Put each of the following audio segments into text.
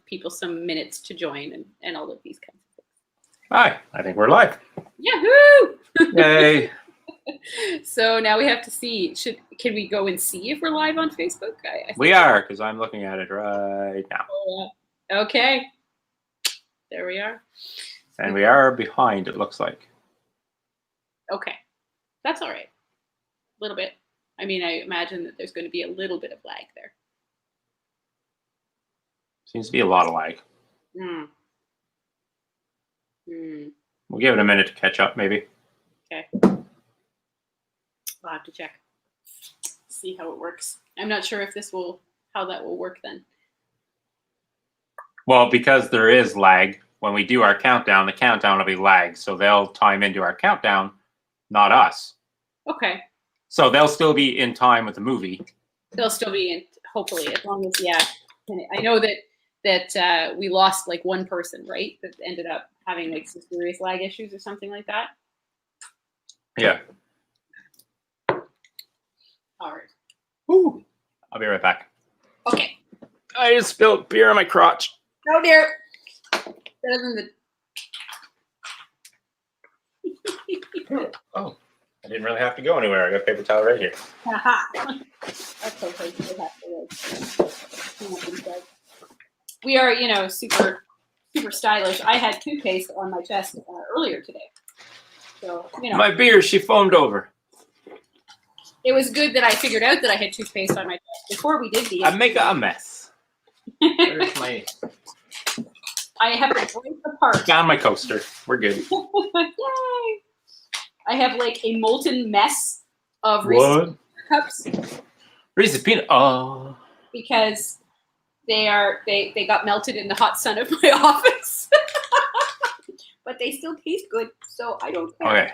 people some minutes to join and all of these kinds of things. Hi, I think we're live. Yahoo! Yay. So now we have to see. Can we go and see if we're live on Facebook? I think we are, because I'm looking at it right now. Okay. There we are. And we are behind, it looks like. Okay. That's all right. A little bit. I mean, I imagine that there's going to be a little bit of lag there. Seems to be a lot of lag. We'll give it a minute to catch up, maybe. Okay. I'll have to check. See how it works. I'm not sure if how that will work then. Well, because there is lag, when we do our countdown, the countdown will be lagged. So they'll time into our countdown, not us. Okay. So they'll still be in time with the movie. They'll still be in, hopefully, as long as, yeah. I know that we lost like one person, right? That ended up having like some serious lag issues or something like that. Yeah. All right. Ooh. I'll be right back. Okay. I just spilled beer on my crotch. Oh dear. Better than the. Oh, I didn't really have to go anywhere. I got a paper towel right here. Haha. That's okay. We are, super stylish. I had toothpaste on my chest earlier today. So, My beer, she foamed over. It was good that I figured out that I had toothpaste on my chest before we did these. I make a mess. Where's my... I have to break apart. Found my coaster. We're good. Yay! I have like a molten mess of Reese's cups. Reese's peanut. Oh. Because they got melted in the hot sun of my office. But they still taste good, so I don't care. Okay.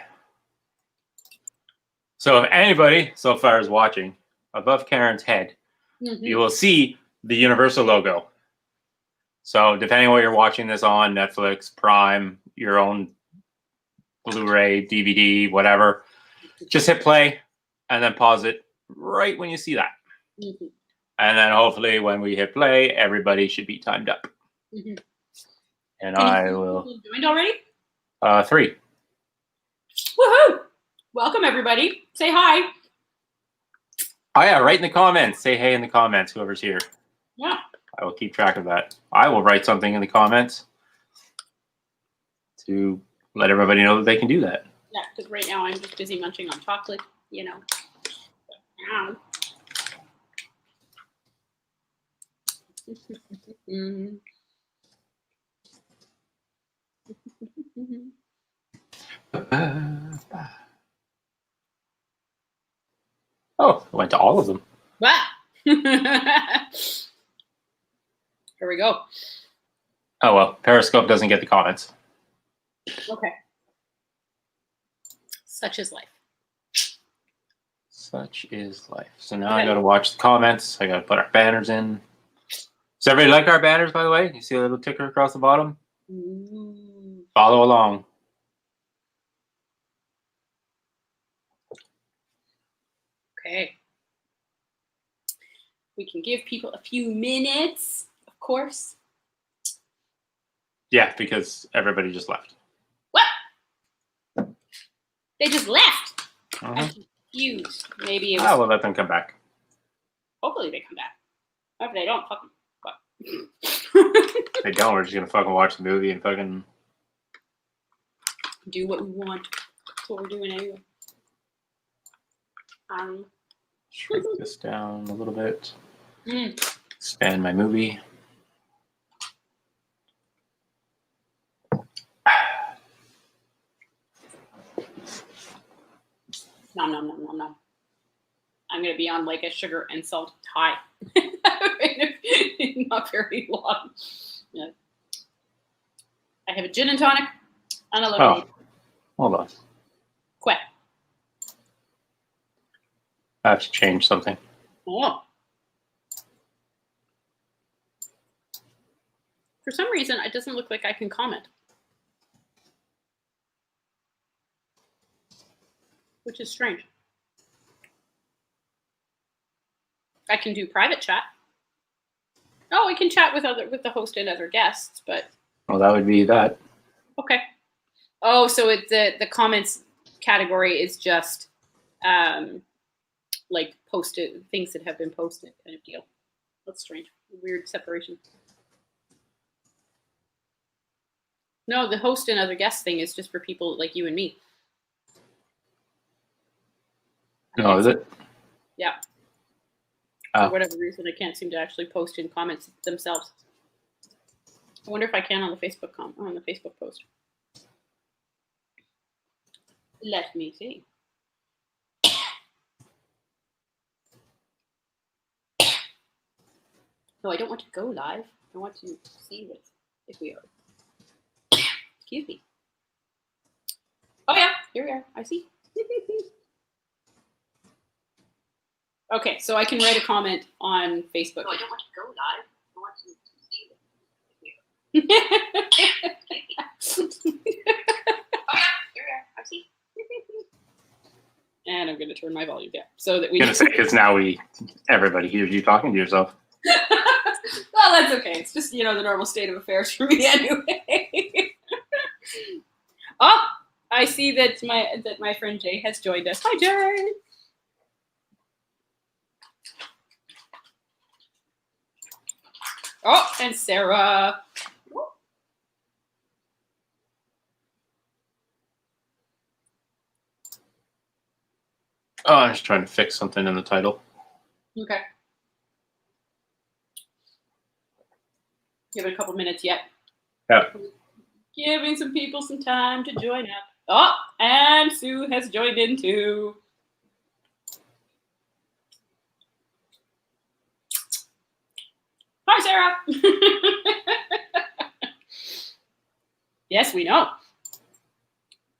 So if anybody so far is watching, above Karen's head, you will see the Universal logo. So depending on what you're watching this on, Netflix, Prime, your own Blu-ray, DVD, whatever, just hit play and then pause it right when you see that. And then hopefully when we hit play, everybody should be timed up. And I will... Joined already? 3. Woohoo! Welcome, everybody. Say hi. Oh, yeah, write in the comments. Say hey in the comments, whoever's here. Yeah. I will keep track of that. I will write something in the comments to let everybody know that they can do that. Yeah, because right now I'm just busy munching on chocolate, Oh, I went to all of them. Here we go. Oh, well, Periscope doesn't get the comments. Okay. Such is life. Such is life. So now I got to watch the comments. I got to put our banners in. Does everybody like our banners, by the way? You see a little ticker across the bottom? Follow along. Okay. We can give people a few minutes, of course. Yeah, because everybody just left. What? They just left? I'm confused. Maybe it was... Oh, we'll let them come back. Hopefully they come back. If they don't, fuck them. If they don't, we're just going to fucking watch the movie and fucking... do what we want. That's what we're doing anyway. Shrink this down a little bit. Expand my movie. Nom, nom, nom, nom, nom. I'm going to be on like a sugar and salt high. Not very long. Yeah. I have a gin and tonic and a lemonade. Oh, hold on. Quit. I have to change something. Oh. For some reason, it doesn't look like I can comment. Which is strange. I can do private chat. Oh, we can chat with the host and other guests, but Well, that would be that. okay. Oh, so the comments category is just like posted things that have been posted kind of deal. That's strange. Weird separation. No, the host and other guests thing is just for people like you and me. No, is it? Yeah. For whatever reason, I can't seem to actually post in comments themselves. I wonder if I can on the Facebook post. Let me see. No, I don't want to go live. I want to see what if we are. Excuse me. Oh yeah, here we are. I see. Okay, so I can write a comment on Facebook. No, I don't want to go live. I want to see it. Oh yeah, here we are. I see. And I'm going to turn my volume down so that we. I'm gonna say because now everybody hears you talking to yourself. Well, that's okay. It's just the normal state of affairs for me anyway. Oh, I see that my friend Jay has joined us. Hi, Jay. Oh, and Sarah. Oh, I'm just trying to fix something in the title. Okay. Give it a couple minutes yet. Yeah. Giving some people some time to join up. Oh, and Sue has joined in too. Hi, Sarah. Yes, we know.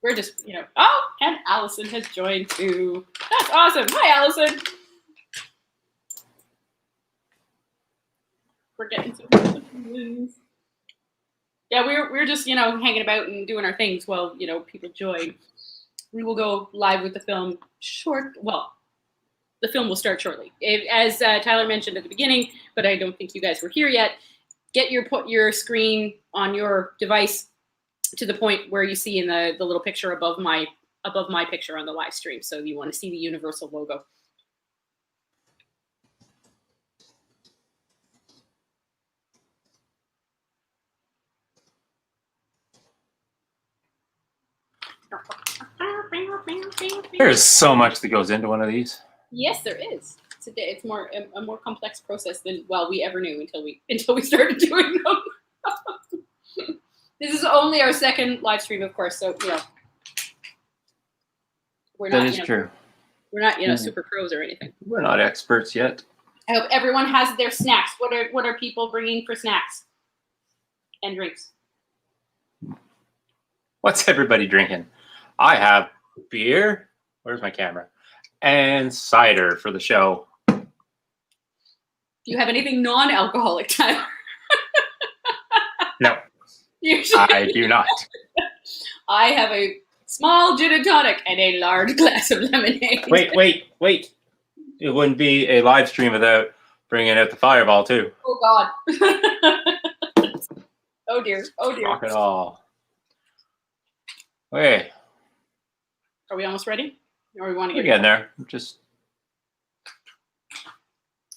We're just, oh, and Allison has joined too. That's awesome. Hi, Allison. We're getting some wins. Yeah, we're just, hanging about and doing our things while, people join. We will go live with the film the film will start shortly. As Tyler mentioned at the beginning, but I don't think you guys were here yet, get your screen on your device to the point where you see in the little picture above my picture on the live stream. So you want to see the Universal logo. There's so much that goes into one of these. Yes, there is. It's a more complex process than we ever knew until we started doing them. This is only our second live stream, of course, so we're not. That is true. We're not super pros or anything. We're not experts yet. I hope everyone has their snacks. What are people bringing for snacks and drinks? What's everybody drinking? I have beer. Where's my camera? And cider for the show. Do you have anything non-alcoholic, Tyler? No. I do not. I have a small gin and tonic and a large glass of lemonade. Wait. It wouldn't be a live stream without bringing out the fireball, too. Oh, God. Oh, dear. Rock it all. Okay. Are we almost ready? Or we want to get getting there? I'm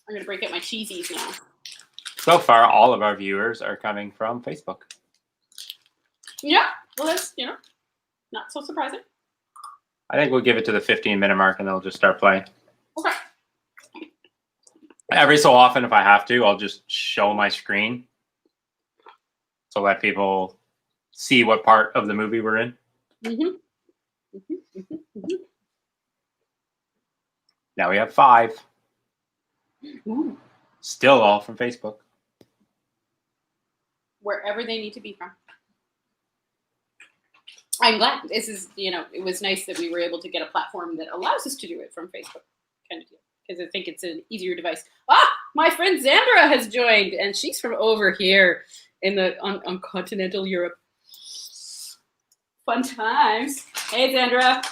going to break out my cheesies now. So far, all of our viewers are coming from Facebook. Yeah. Well, that's, not so surprising. I think we'll give it to the 15-minute mark and they'll just start playing. Okay. Every so often, if I have to, I'll just show my screen to let people see what part of the movie we're in. Mm-hmm. Now we have 5. Ooh. Still all from Facebook. Wherever they need to be from. I'm glad this is, it was nice that we were able to get a platform that allows us to do it from Facebook kind of deal. Because I think it's an easier device. My friend Xandra has joined, and she's from over here on continental Europe. Fun times. Hey, Xandra.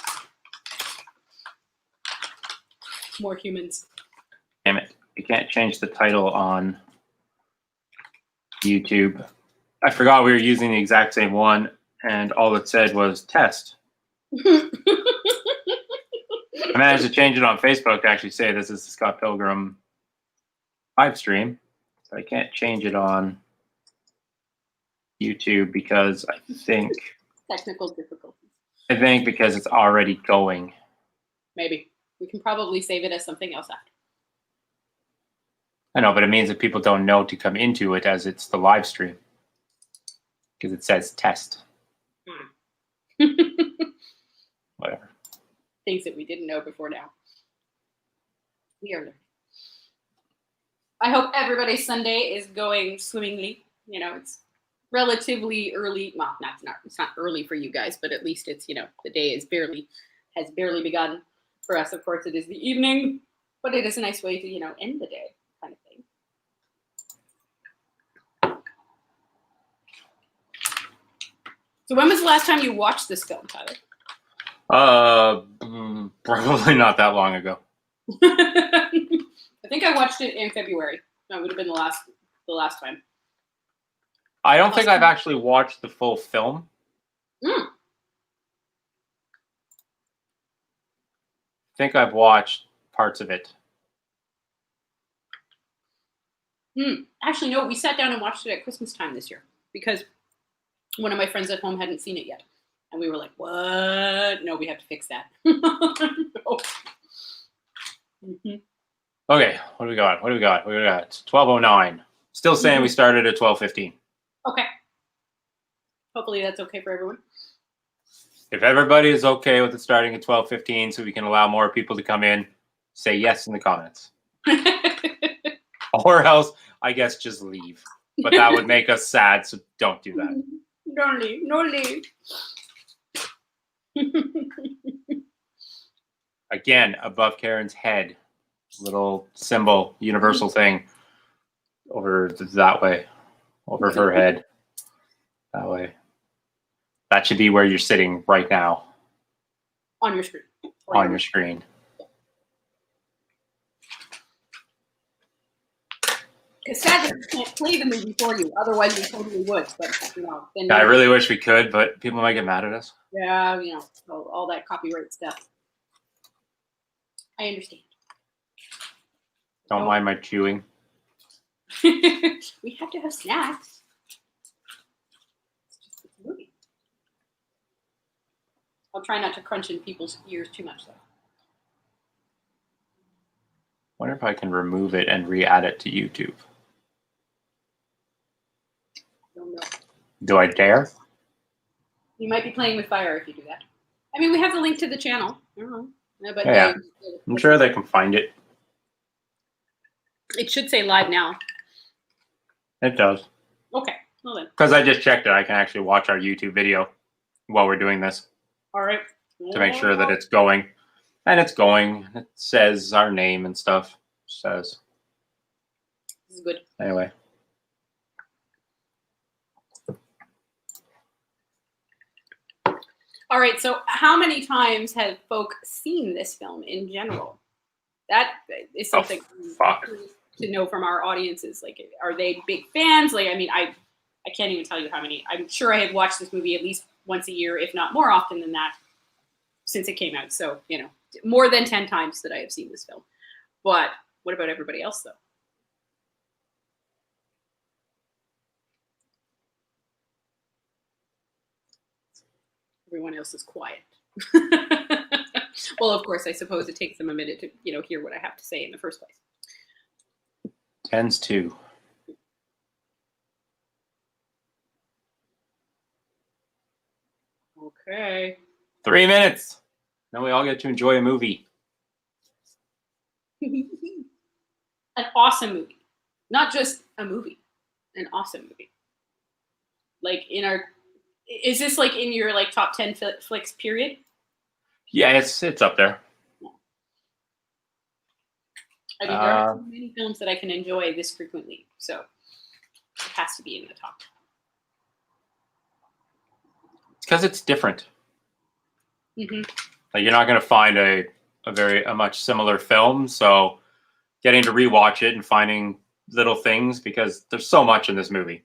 More humans. Damn it. You can't change the title on YouTube. I forgot we were using the exact same one, and all it said was test. I managed to change it on Facebook to actually say this is the Scott Pilgrim live stream. So I can't change it on YouTube because I think technical difficulties. I think because it's already going. Maybe. We can probably save it as something else after. I know, but it means that people don't know to come into it as it's the live stream. Because it says test. Whatever. Things that we didn't know before now. We are learning. I hope everybody's Sunday is going swimmingly. You know, it's relatively early. Well, it's not early for you guys, but at least it's, you know, the day has barely begun. For us, of course, it is the evening, but it is a nice way to, you know, end the day kind of thing. So when was the last time you watched this film, Tyler? Probably not that long ago. I think I watched it in February. That would have been the last time. I don't think I've actually watched the full film. Mm. I think I've watched parts of it. Actually, no, we sat down and watched it at Christmas time this year because one of my friends at home hadn't seen it yet. And we were like, what? No, we have to fix that. No. Okay, what do we got? What do we got? 12:09. Still saying we started at 12:15. Okay. Hopefully that's okay for everyone. If everybody is okay with it starting at 12:15 so we can allow more people to come in, say yes in the comments. Or else, I guess, just leave. But that would make us sad, so don't do that. Don't leave. No leave. Again, above Karen's head, little symbol, universal thing over that way, over her head, that way. That should be where you're sitting right now. On your screen. On your screen. It's sad that we can't play the movie for you. Otherwise, we totally would. But, you know, then I really wish we could, but people might get mad at us. Yeah, you know, all that copyright stuff. I understand. Don't mind my chewing. We have to have snacks. It's just a movie. I'll try not to crunch in people's ears too much, though. Wonder if I can remove it and re-add it to YouTube. Don't know. Do I dare? You might be playing with fire if you do that. I mean, we have the link to the channel. I don't know. No, but Yeah. I'm sure they can find it. It should say live now. It does. Okay. Well then. Because I just checked it. I can actually watch our YouTube video while we're doing this. All right. To make sure that it's going. And it's going. It says our name and stuff. It says. This is good. Anyway. All right. So how many times have folk seen this film in general? That is something to know from our audiences. Like, are they big fans? Like, I mean, I can't even tell you how many. I'm sure I have watched this movie at least once a year, if not more often than that, since it came out. So, you know, more than 10 times that I have seen this film. But what about everybody else, though? Everyone else is quiet. Well, of course, I suppose it takes them a minute to, you know, hear what I have to say in the first place. Tends to. Okay. 3 minutes. Then we all get to enjoy a movie. An awesome movie. Not just a movie. An awesome movie. Like in our... Is this like in your like top 10 flicks period? Yeah, it's up there. I mean, there are so many films that I can enjoy this frequently, so it has to be in the top. It's because it's different. Mm-hmm. Like, you're not going to find a much similar film, so getting to rewatch it and finding little things, because there's so much in this movie.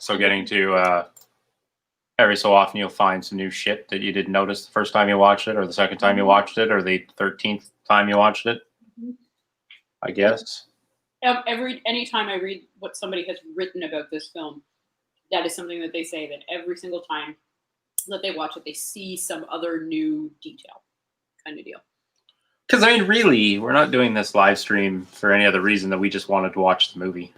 So getting to every so often you'll find some new shit that you didn't notice the first time you watched it, or the second time you watched it, or the 13th time you watched it. I guess. Anytime I read what somebody has written about this film, that is something that they say, that every single time that they watch it, they see some other new detail, kind of deal. Because I mean, really, we're not doing this live stream for any other reason than we just wanted to watch the movie.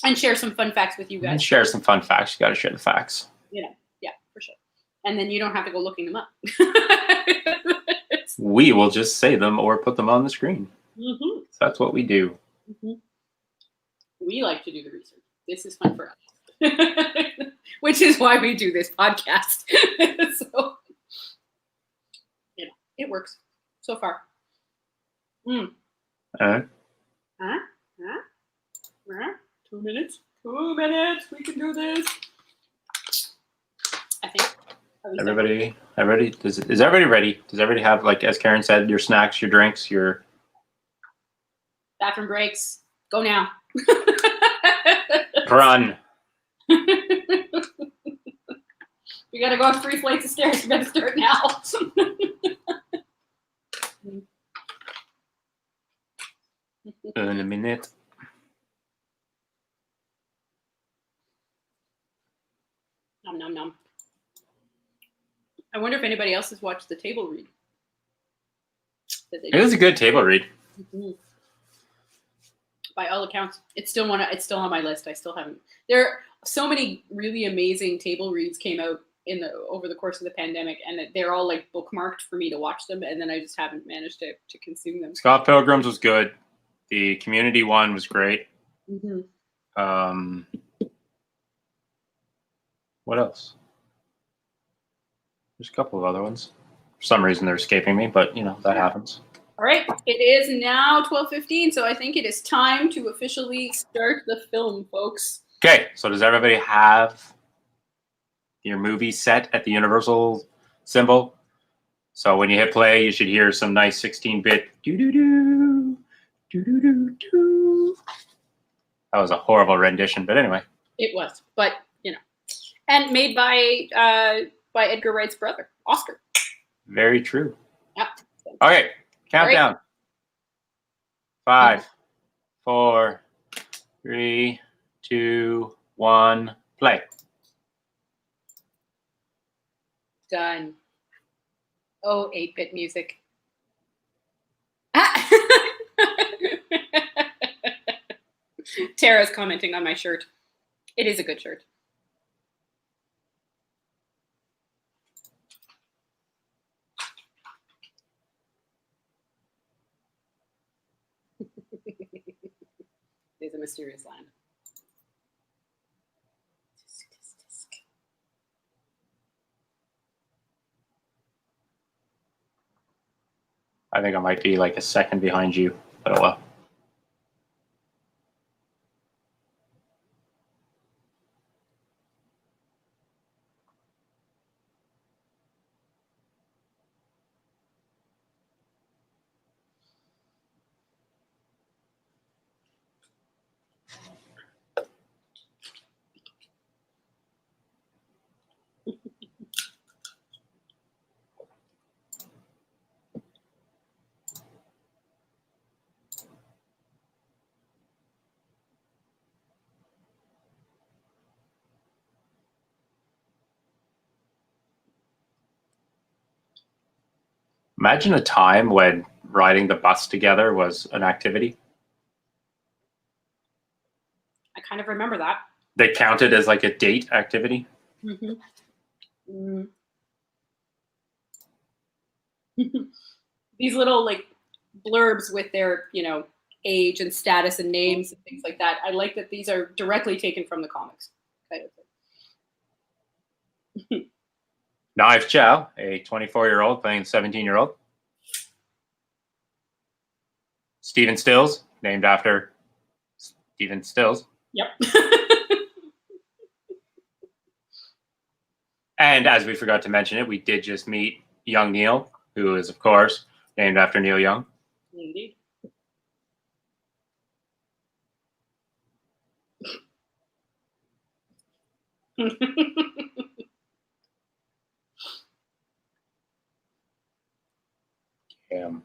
And share some fun facts with you guys. And share some fun facts. You got to share the facts. Yeah, for sure. And then you don't have to go looking them up. We will just say them or put them on the screen. So that's what we do. We like to do the research. This is fun for us. Which is why we do this podcast. So, it works so far. 2 minutes. 2 minutes. We can do this. I think. Everybody ready? Is everybody ready? Does everybody have, like, as Karen said, your snacks, your drinks, your bathroom breaks? Go now. run. We gotta go up 3 flights of stairs. We gotta start now. In a minute. Nom nom nom. I wonder if anybody else has watched the table read. It was a good table read. By all accounts, it's still on my list. I still haven't. There are so many really amazing table reads came out over the course of the pandemic, and they're all like bookmarked for me to watch them, and then I just haven't managed to consume them. Scott Pilgrim's was good. The community one was great. What else? There's a couple of other ones. For some reason, they're escaping me, but that happens. All right, it is now 12:15, so I think it is time to officially start the film, folks. Okay, so does everybody have your movie set at the universal symbol? So when you hit play, you should hear some nice 16-bit doo-doo-doo, doo-doo-doo-doo. That was a horrible rendition, but anyway. It was, but and made by Edgar Wright's brother, Oscar. Very true. Yep. Okay, countdown. 5, 4, 3, 2, 1, play. Done. Oh, 8-bit music. Tara's commenting on my shirt. It is a good shirt. There's a mysterious land. I think I might be like a second behind you, but oh well. Imagine a time when riding the bus together was an activity. I kind of remember that. They counted as like a date activity. These little like blurbs with their, age and status and names and things like that. I like that these are directly taken from the comics. Kind of thing. Knife Chow, a 24-year-old playing a 17-year-old. Stephen Stills, named after Stephen Stills. Yep. And as we forgot to mention it, we did just meet young Neil, who is, of course, named after Neil Young. Indeed. Damn.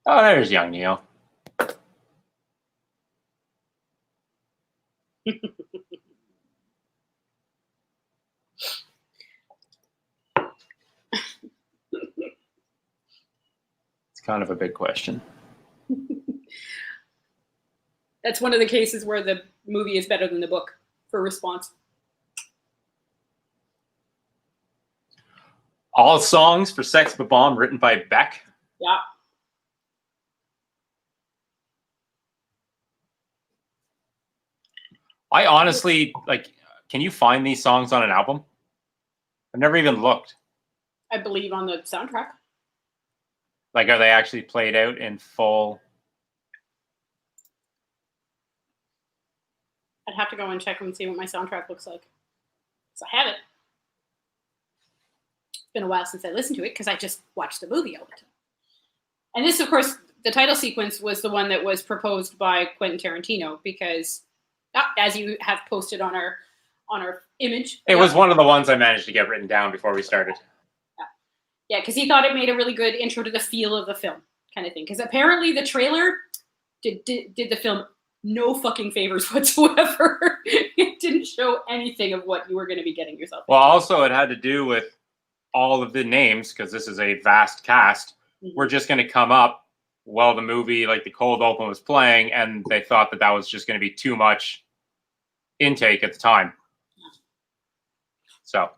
Oh, there's young Neo. It's kind of a big question. That's one of the cases where the movie is better than the book for response. All songs for Sex Bomb written by Beck. Yeah. I honestly, like, can you find these songs on an album? I've never even looked. I believe on the soundtrack. Like, are they actually played out in full? I'd have to go and check and see what my soundtrack looks like. So I have it. It's been a while since I listened to it because I just watched the movie all the time. And this, of course, the title sequence was the one that was proposed by Quentin Tarantino because, as you have posted on our image, It was one of the ones I managed to get written down before we started. Yeah, because he thought it made a really good intro to the feel of the film, kind of thing. Because apparently the trailer did the film no fucking favors whatsoever. It didn't show anything of what you were going to be getting yourself into. Well, also it had to do with all of the names, because this is a vast cast. We're just going to come up while the movie, like the cold open, was playing, and they thought that was just going to be too much intake at the time. So.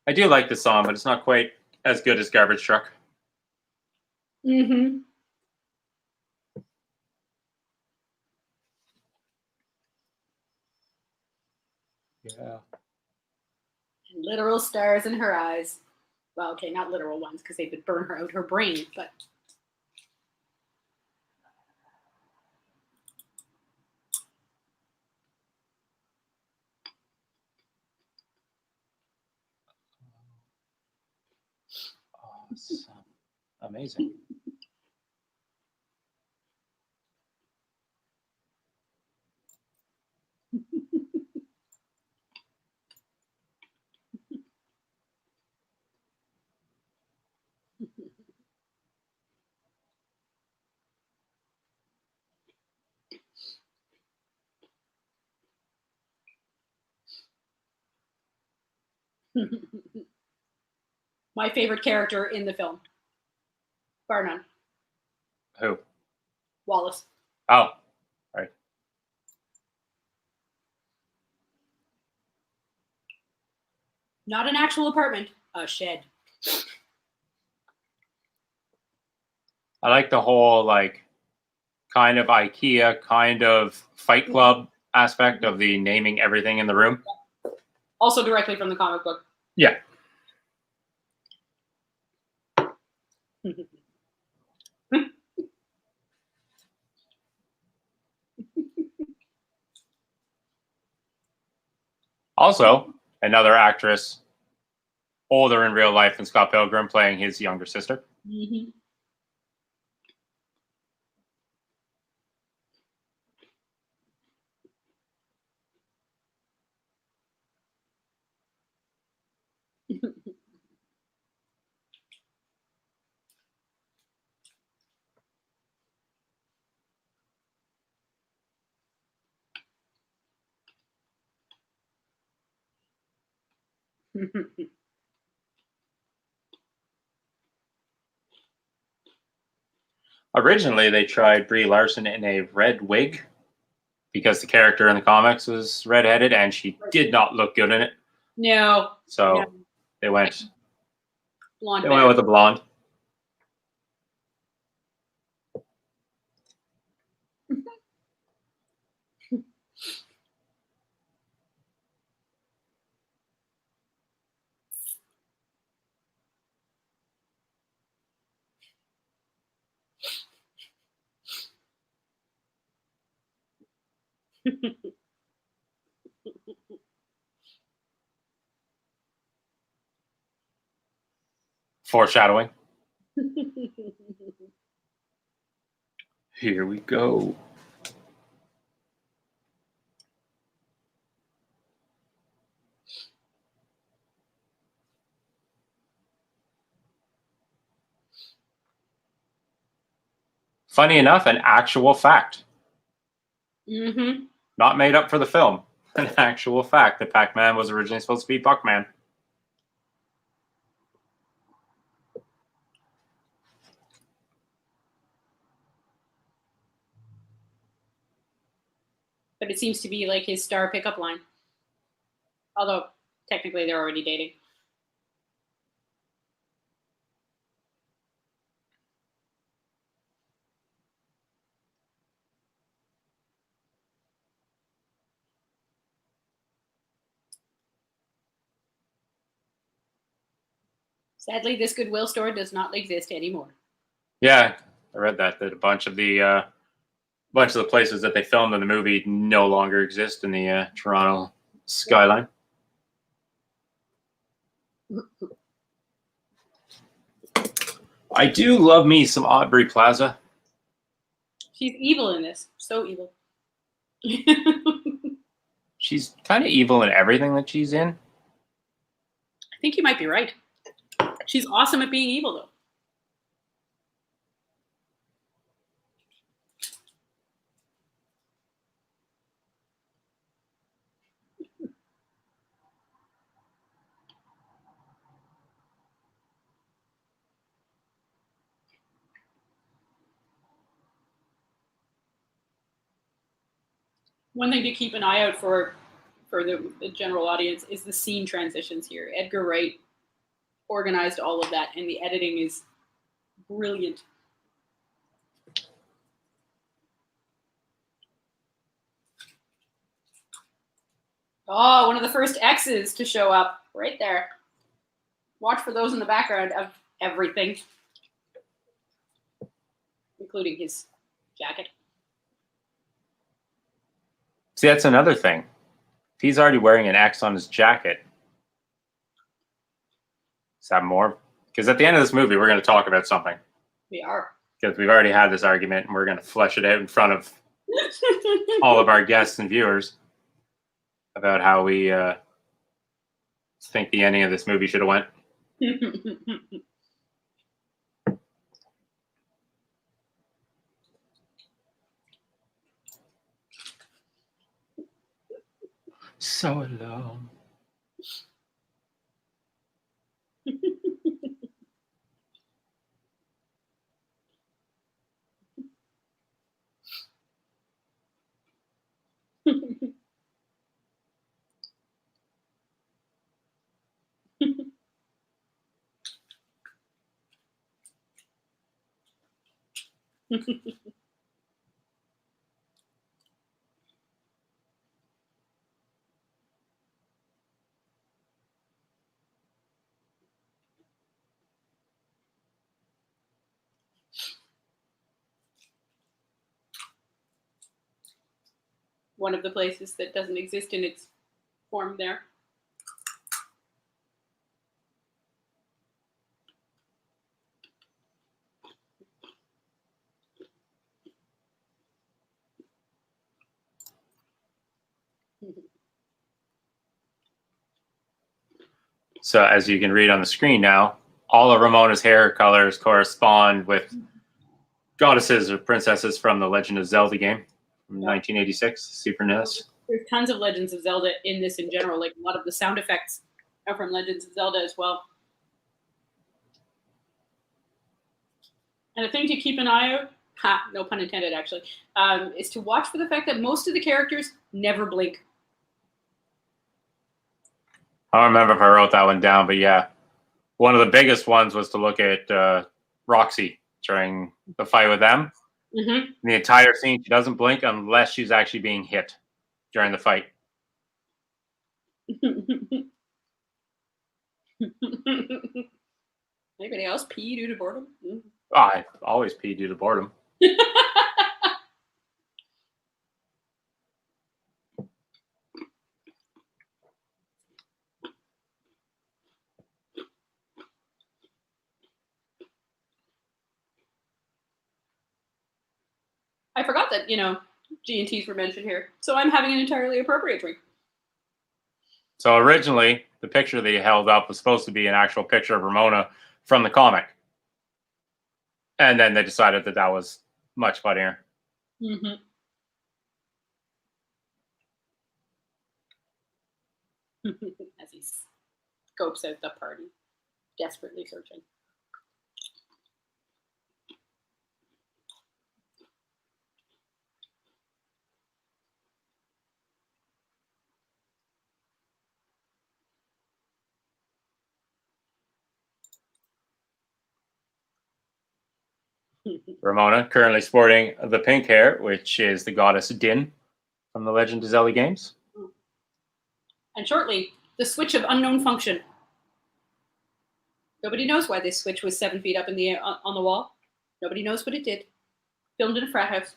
I do like the song, but it's not quite as good as Garbage Truck. Mm-hmm. Yeah. Literal stars in her eyes. Well, okay, not literal ones because they would burn her out her brain, but. Awesome. Amazing. My favorite character in the film. Bar none. Who? Wallace. Oh, right. Not an actual apartment, a shed. I like the whole, like, kind of IKEA, kind of Fight Club aspect of the naming everything in the room. Also directly from the comic book. Yeah. Also, another actress, older in real life than Scott Pilgrim, playing his younger sister. Mm-hmm. Originally, they tried Brie Larson in a red wig because the character in the comics was redheaded, and she did not look good in it. No. So No. they went Blonde. They went with a blonde. Foreshadowing. Here we go. Funny enough, an actual fact. Mm-hmm. Not made up for the film. An actual fact that Pac-Man was originally supposed to be Puck-Man. But it seems to be like his star pickup line. Although, technically, they're already dating. Sadly, this Goodwill store does not exist anymore. Yeah, I read that a bunch of the places that they filmed in the movie no longer exist in the Toronto skyline. I do love me some Aubrey Plaza. She's evil in this. So evil. She's kind of evil in everything that she's in. I think you might be right. She's awesome at being evil, though. One thing to keep an eye out for the general audience is the scene transitions here. Edgar Wright organized all of that, and the editing is brilliant. Oh, one of the first X's to show up right there. Watch for those in the background of everything, including his jacket. See, that's another thing. If he's already wearing an X on his jacket, is that more? Because at the end of this movie, we're going to talk about something. We are. Because we've already had this argument, and we're going to flesh it out in front of all of our guests and viewers about how we think the ending of this movie should have went. So alone. One of the places that doesn't exist in its form there. So as you can read on the screen now, all of Ramona's hair colors correspond with goddesses or princesses from the Legend of Zelda game from 1986, Super NES. There's tons of Legends of Zelda in this in general. Like a lot of the sound effects are from Legends of Zelda as well. And the thing to keep an eye out, no pun intended actually, is to watch for the fact that most of the characters never blink. I don't remember if I wrote that one down, but yeah. One of the biggest ones was to look at Roxy during the fight with them. Mm-hmm. In the entire scene, she doesn't blink unless she's actually being hit during the fight. Anybody else pee due to boredom? Mm. Oh, I always pee due to boredom. I forgot that, G&Ts were mentioned here. So I'm having an entirely appropriate drink. So originally, the picture that he held up was supposed to be an actual picture of Ramona from the comic. And then they decided that that was much funnier. Mm-hmm. As he scopes out the party, desperately searching. Ramona, currently sporting the pink hair, which is the goddess Din from the Legend of Zelda games. And shortly, the switch of unknown function. Nobody knows why this switch was 7 feet up in the air on the wall. Nobody knows what it did. Filmed in a frat house.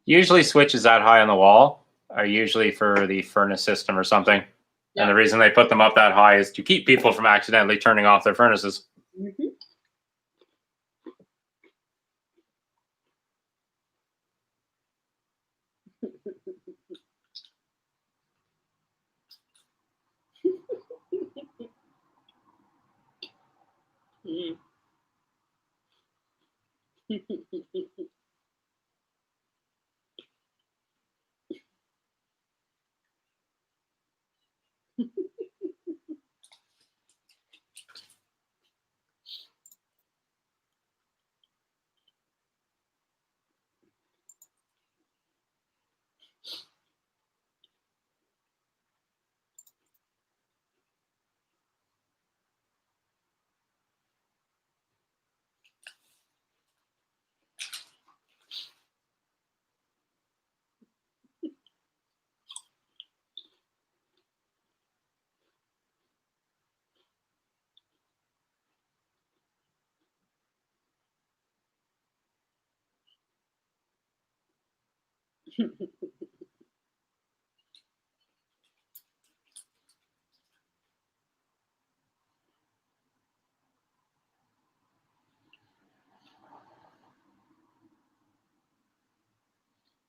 Usually switches that high on the wall are usually for the furnace system or something. Yeah. And the reason they put them up that high is to keep people from accidentally turning off their furnaces. Mm-hmm. Mm.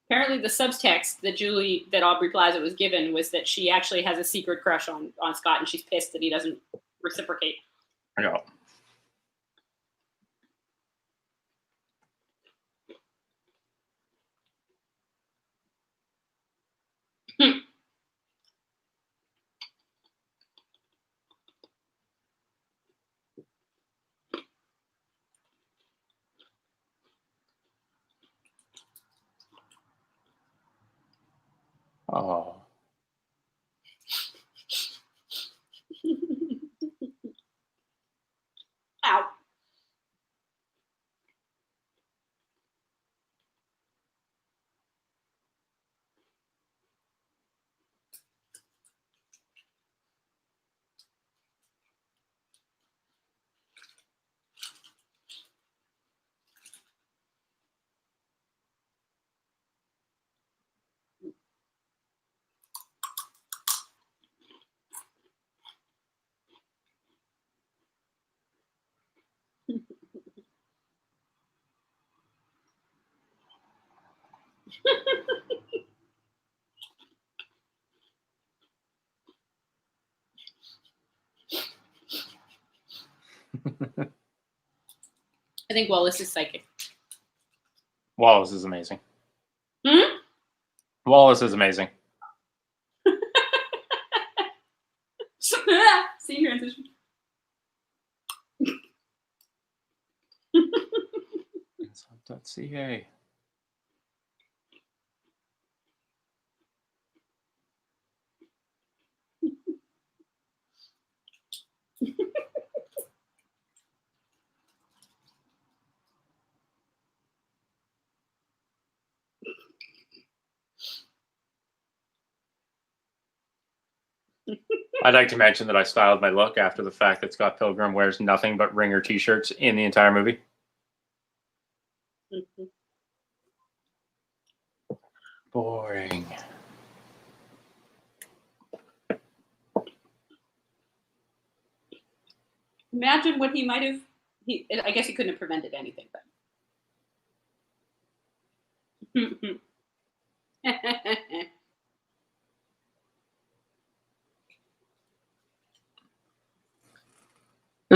Apparently, the subtext that Aubrey Plaza was given was that she actually has a secret crush on Scott, and she's pissed that he doesn't reciprocate. I know. Oh. Ow. I think Wallace is psychic. Wallace is amazing. Hmm? Wallace is amazing. Scene transition. .ca. I'd like to mention that I styled my look after the fact that Scott Pilgrim wears nothing but ringer t-shirts in the entire movie. Mm-hmm. Boring. Imagine what he might have. I guess he couldn't have prevented anything, but There's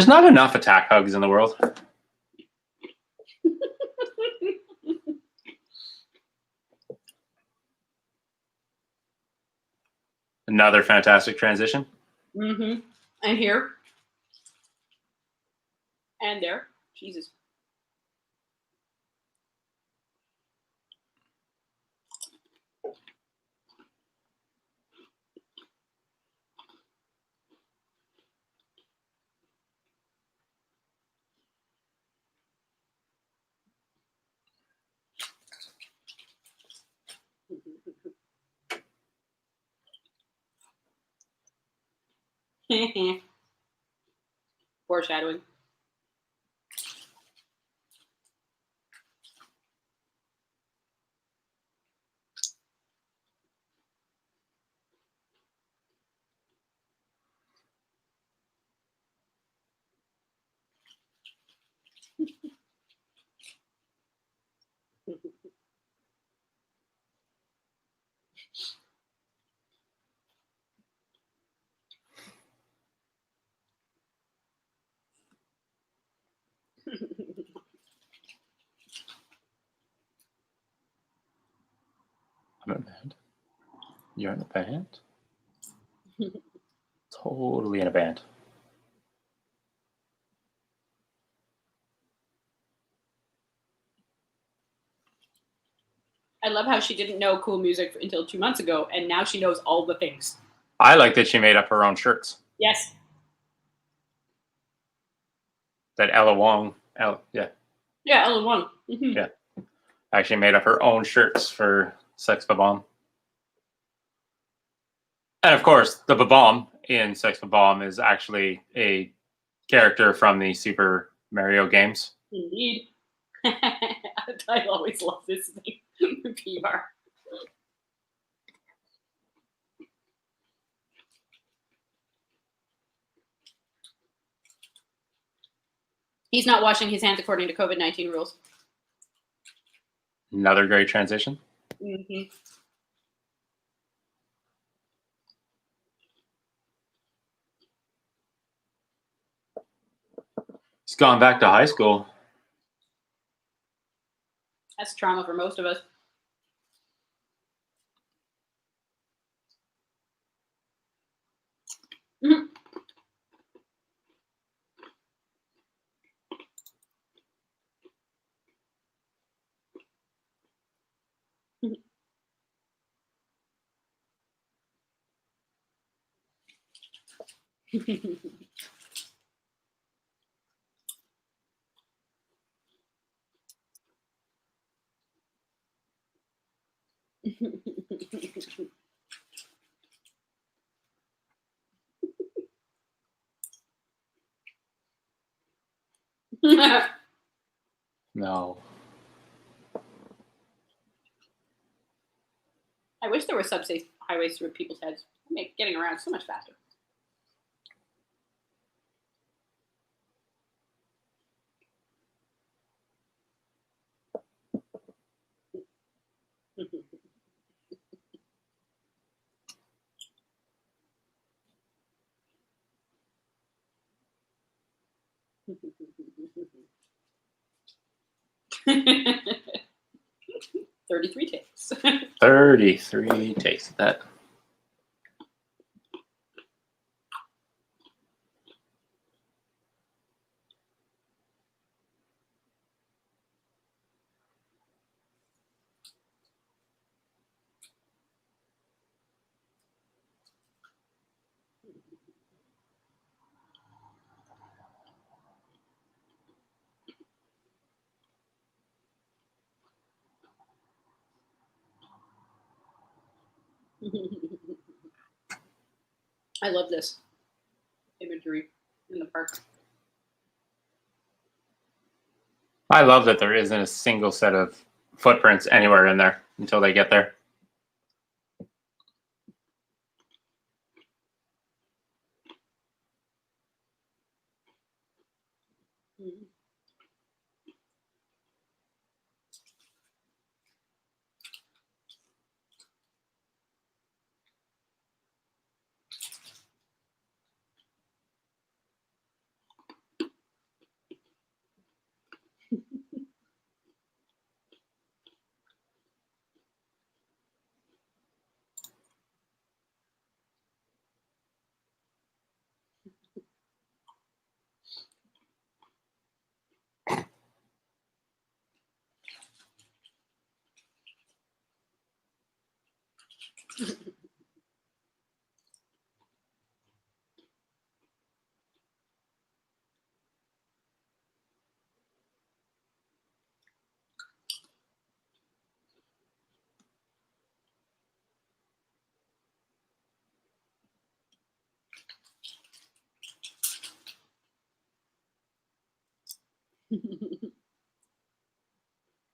not enough attack hugs in the world. Another fantastic transition. And here. And there. Jesus. Foreshadowing. I'm in a band. You're in a band? Totally in a band. I love how she didn't know cool music until 2 months ago, and now she knows all the things. I like that she made up her own shirts. Yes. That Ella Wong, yeah. Yeah, Ellen Wong. Yeah. Actually made up her own shirts for Sex Bomb. And of course, the Bomb in Sex Bomb is actually a character from the Super Mario games. Indeed. I always love this thing. P-bar. He's not washing his hands according to COVID-19 rules. Another great transition. He's gone back to high school. That's trauma for most of us. No. I wish there were subspace highways through people's heads. Make getting around so much faster. $33 takes. 33 takes that. I love this imagery in the park. I love that there isn't a single set of footprints anywhere in there until they get there.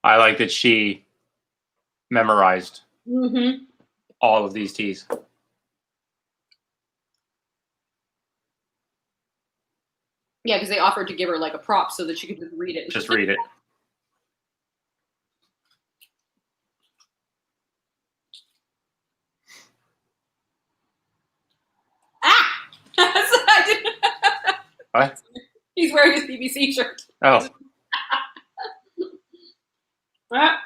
I like that she memorized Mm-hmm. all of these teas. Yeah, because they offered to give her like a prop so that she could just read it. Just read it. Ah! I didn't... What? He's wearing his BBC shirt. Oh. Ah.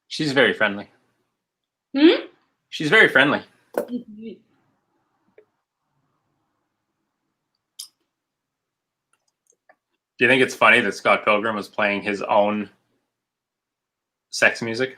She's very friendly. Hmm? She's very friendly. Do you think it's funny that Scott Pilgrim was playing his own sex music?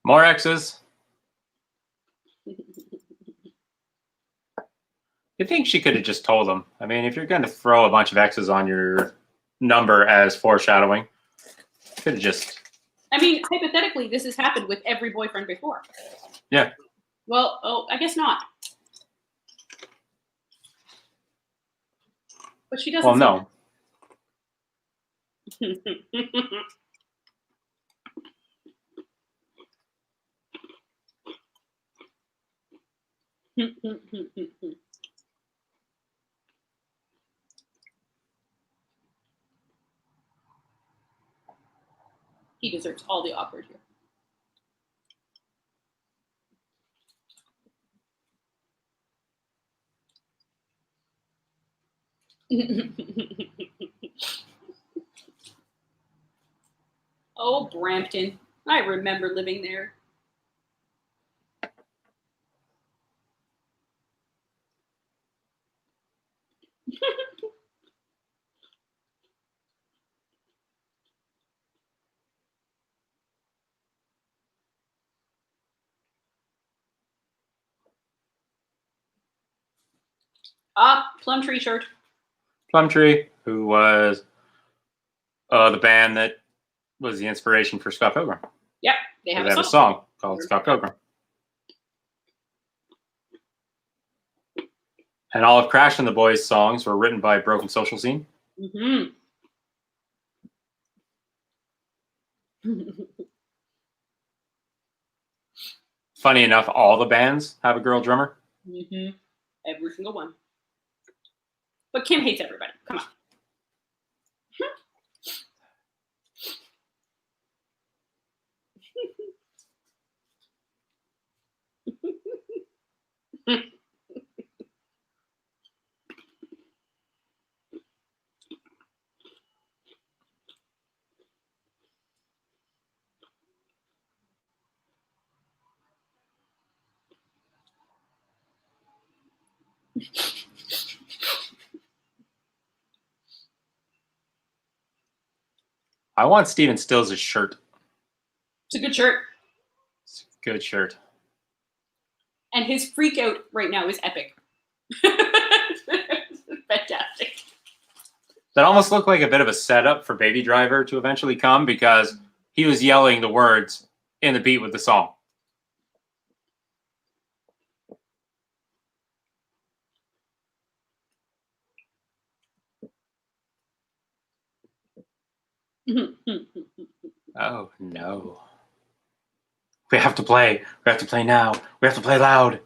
More X's. You think she could have just told him? I mean, if you're going to throw a bunch of X's on your number as foreshadowing, could have just... I mean, hypothetically, this has happened with every boyfriend before. Yeah. Well, oh, I guess not. But she doesn't. Well, no. He deserves all the awkward here. Oh, Brampton. I remember living there. Ah, Plum Tree shirt. Plum Tree, who was the band that was the inspiration for Scott Pilgrim. Yep, they have a song called Scott Pilgrim. And all of Crash and the Boys' songs were written by Broken Social Scene. Mm-hmm. Funny enough, all the bands have a girl drummer. Mm-hmm. Every single one. But Kim hates everybody. Come on. I want Steven Stills' shirt. It's a good shirt. It's a good shirt. And his freak out right now is epic. Fantastic. That almost looked like a bit of a setup for Baby Driver to eventually come, because he was yelling the words in the beat with the song. Oh no. We have to play. We have to play now. We have to play loud.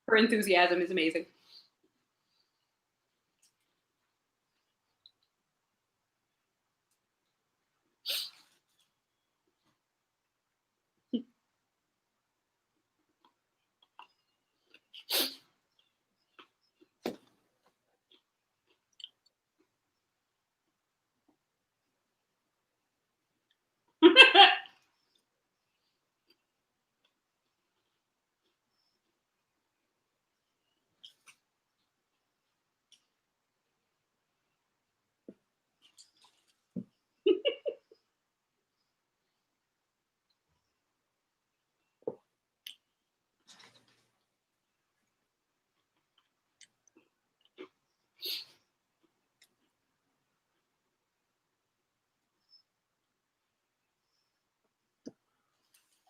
Her enthusiasm is amazing.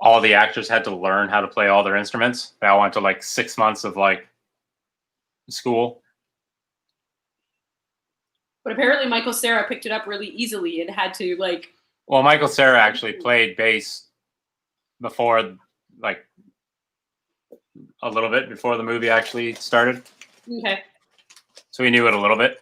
All the actors had to learn how to play all their instruments. They all went to like 6 months of like school. But apparently Michael Cera picked it up really easily and had to like. Well, Michael Cera actually played bass before, like, a little bit before the movie actually started. Okay. So he knew it a little bit.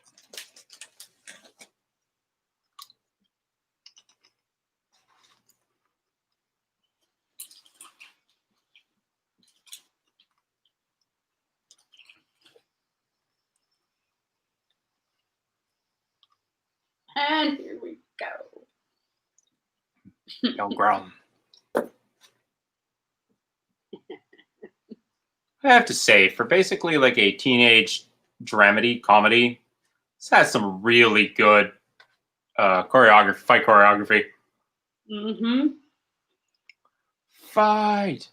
And here we go. Young Grum. I have to say, for basically like a teenage dramedy comedy, this has some really good choreography, fight choreography. Mm-hmm. Fight.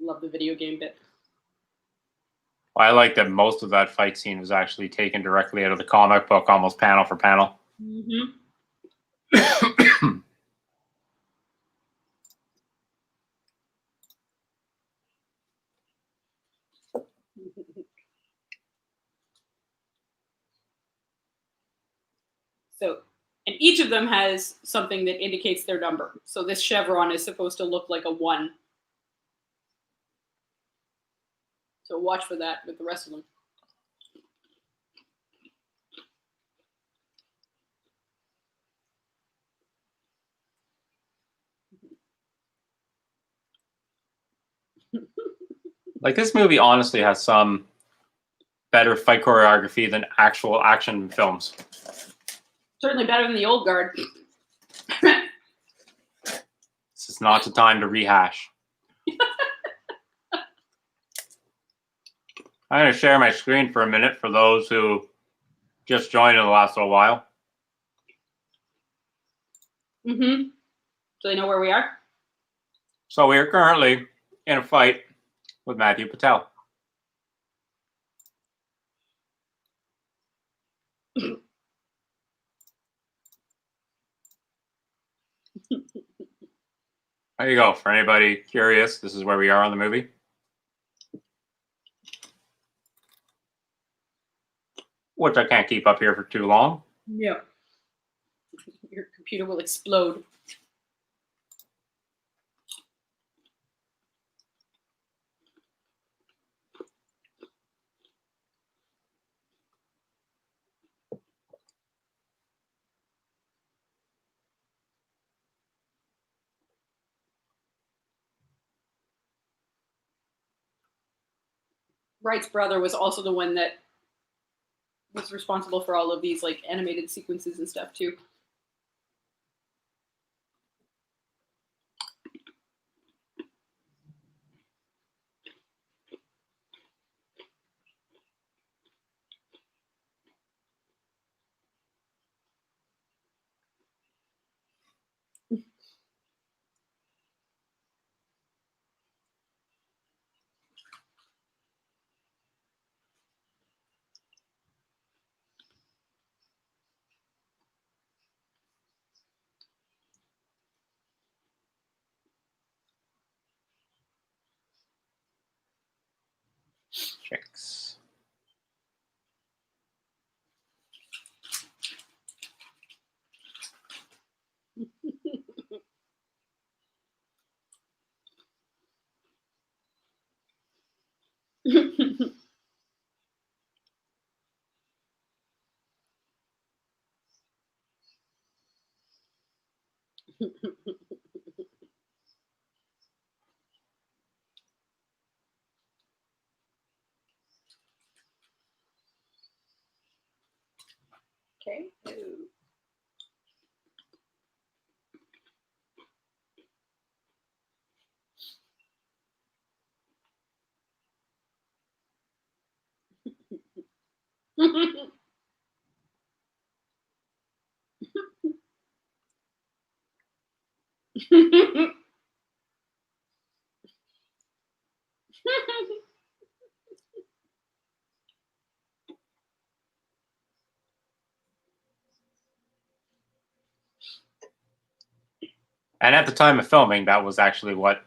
Love the video game bit. Well, I like that most of that fight scene was actually taken directly out of the comic book, almost panel for panel. Mm-hmm. So, and each of them has something that indicates their number. So this chevron is supposed to look like a 1. So watch for that with the rest of them. Like, this movie honestly has some better fight choreography than actual action films. Certainly better than the old guard. This is not the time to rehash. I'm going to share my screen for a minute for those who just joined in the last little while. Mm-hmm. So they know where we are? So we are currently in a fight with Matthew Patel. There you go. For anybody curious, this is where we are on the movie. Which I can't keep up here for too long. Yeah. Your computer will explode. Wright's brother was also the one that was responsible for all of these like animated sequences and stuff too. Chicks. Okay. And at the time of filming, that was actually what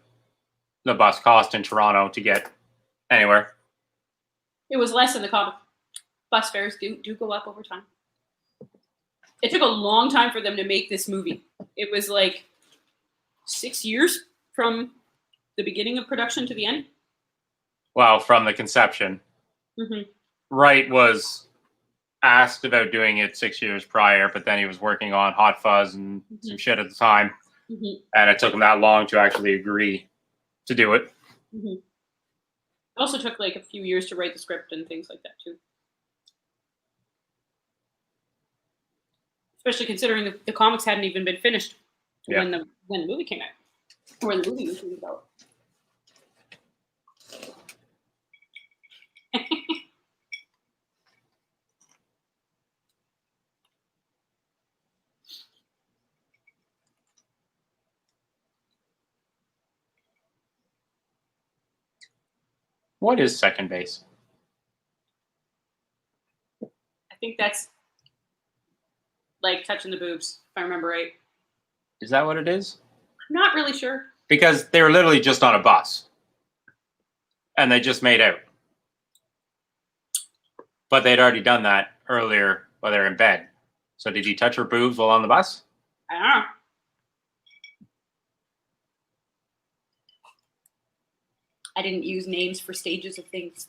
the bus cost in Toronto to get anywhere. It was less in the comic. Bus fares do go up over time. It took a long time for them to make this movie. It was like 6 years from the beginning of production to the end. Well, from the conception. Mm-hmm. Wright was asked about doing it 6 years prior, but then he was working on Hot Fuzz and some shit at the time. Mm-hmm. And it took him that long to actually agree to do it. Mm-hmm. It also took like a few years to write the script and things like that too. Especially considering the comics hadn't even been finished when the movie came out, or when the movie was being developed. What is second base? I think that's like touching the boobs, if I remember right. Is that what it is? I'm not really sure. Because they were literally just on a bus. And they just made out. But they'd already done that earlier while they were in bed. So did he touch her boobs while on the bus? I don't know. I didn't use names for stages of things.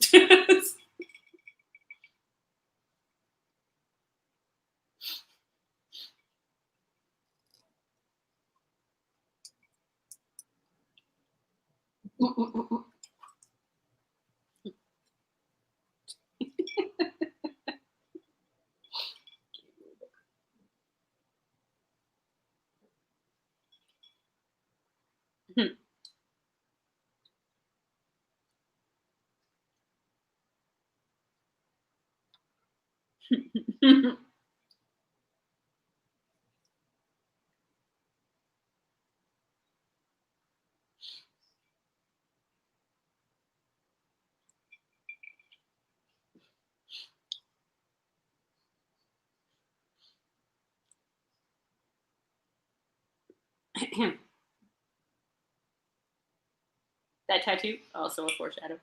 That tattoo, also a foreshadow.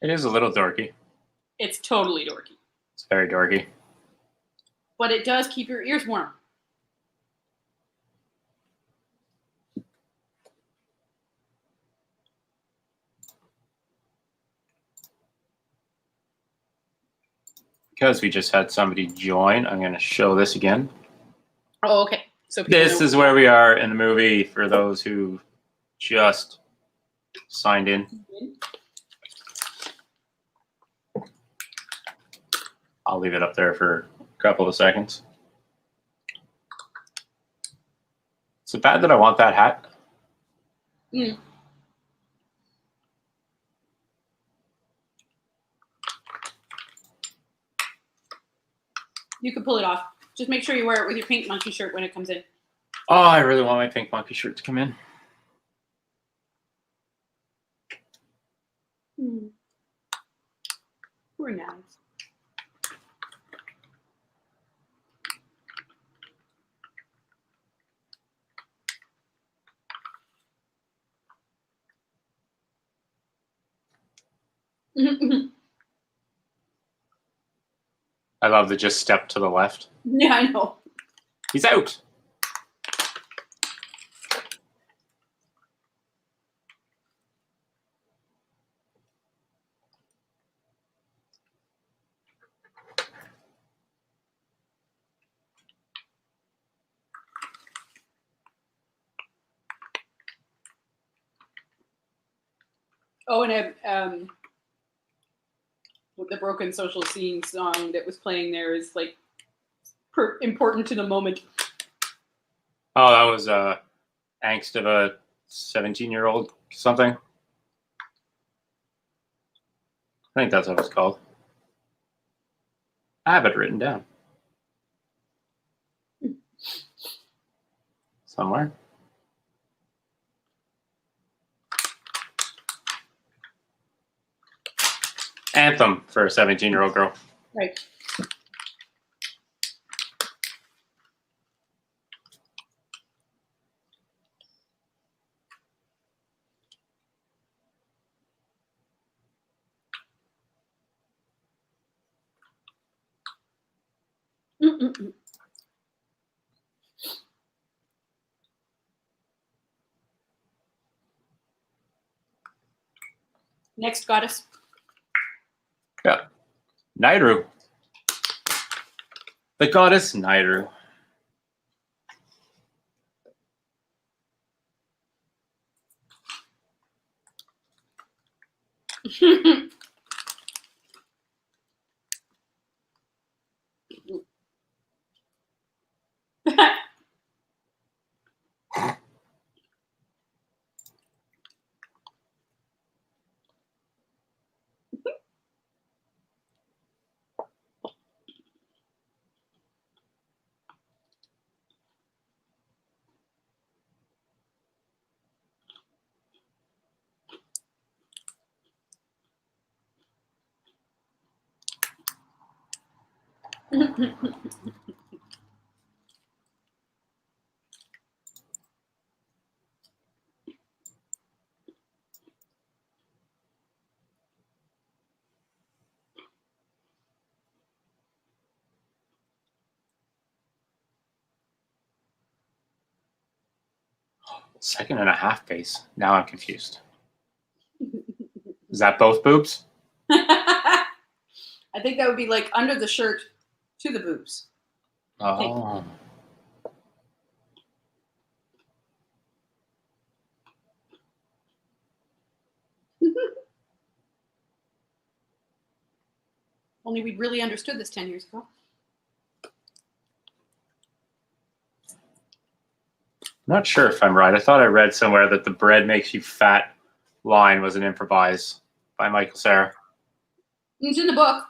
It is a little dorky. It's totally dorky. It's very dorky. But it does keep your ears warm. Because we just had somebody join, I'm going to show this again. Oh, okay. So this is where we are in the movie for those who just signed in. I'll leave it up there for a couple of seconds. Is it bad that I want that hat? Mm. You could pull it off. Just make sure you wear it with your pink monkey shirt when it comes in. Oh, I really want my pink monkey shirt to come in. We're nice. I love the just step to the left. Yeah, I know. He's out. Oh, and the Broken Social Scene song that was playing there is like important to the moment. Oh, that was angst of a 17-year-old something. I think that's what it's called. I have it written down. Somewhere. Anthem for a 17-year-old girl. Right. Next goddess. Yeah. Nairu. The goddess Nairu. Second and a half base. Now I'm confused. Is that both boobs? I think that would be like under the shirt to the boobs. Oh. Only we'd really understood this 10 years ago. I'm not sure if I'm right. I thought I read somewhere that the bread makes you fat line was an improvise by Michael Cera. It's in the book.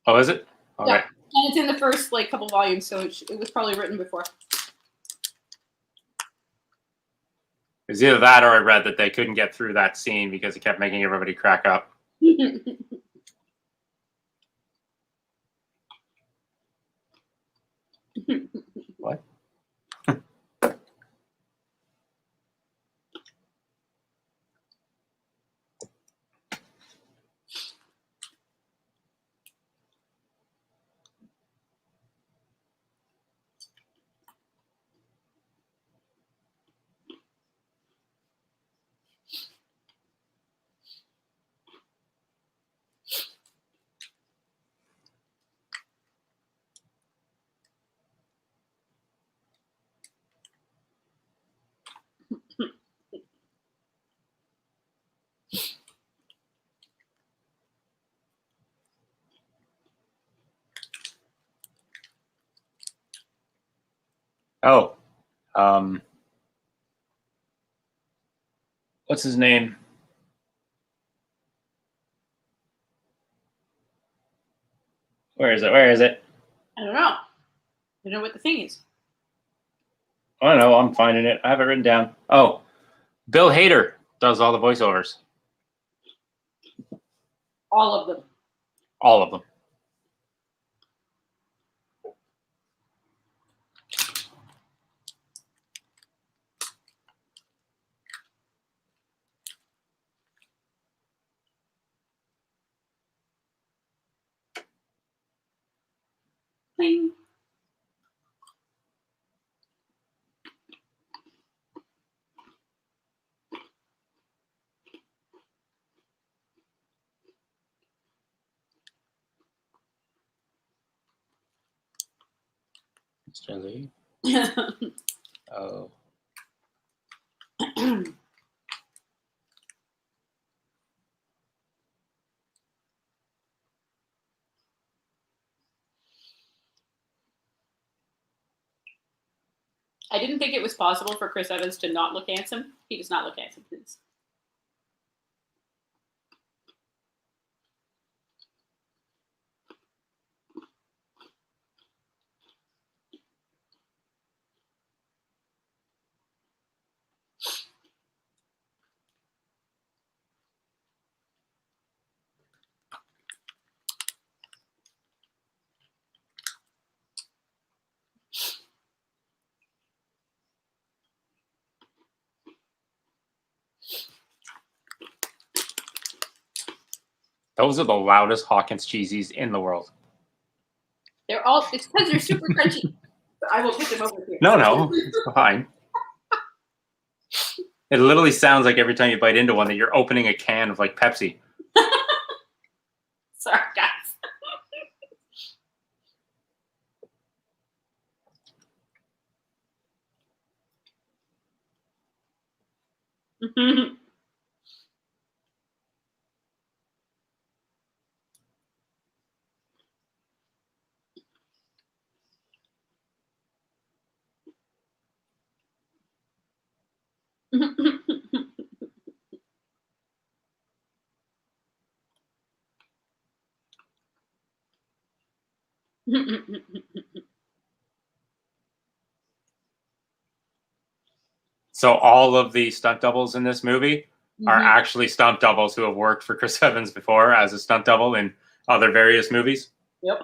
Oh, is it? Okay. Yeah. And it's in the first like couple volumes, so it was probably written before. It's either that or I read that they couldn't get through that scene because it kept making everybody crack up. What? Oh, what's his name? Where is it? Where is it? I don't know. I don't know what the thing is. I don't know. I'm finding it. I have it written down. Oh, Bill Hader does all the voiceovers. All of them. All of them. Bing. Mr. Lee? Oh. I didn't think it was possible for Chris Evans to not look handsome. He does not look handsome, please. Those are the loudest Hawkins cheesies in the world. They're all, it's because they're super crunchy. I will put them over here. No, it's fine. It literally sounds like every time you bite into one that you're opening a can of like Pepsi. Sorry, guys. So all of the stunt doubles in this movie are actually stunt doubles who have worked for Chris Evans before as a stunt double in other various movies. Yep.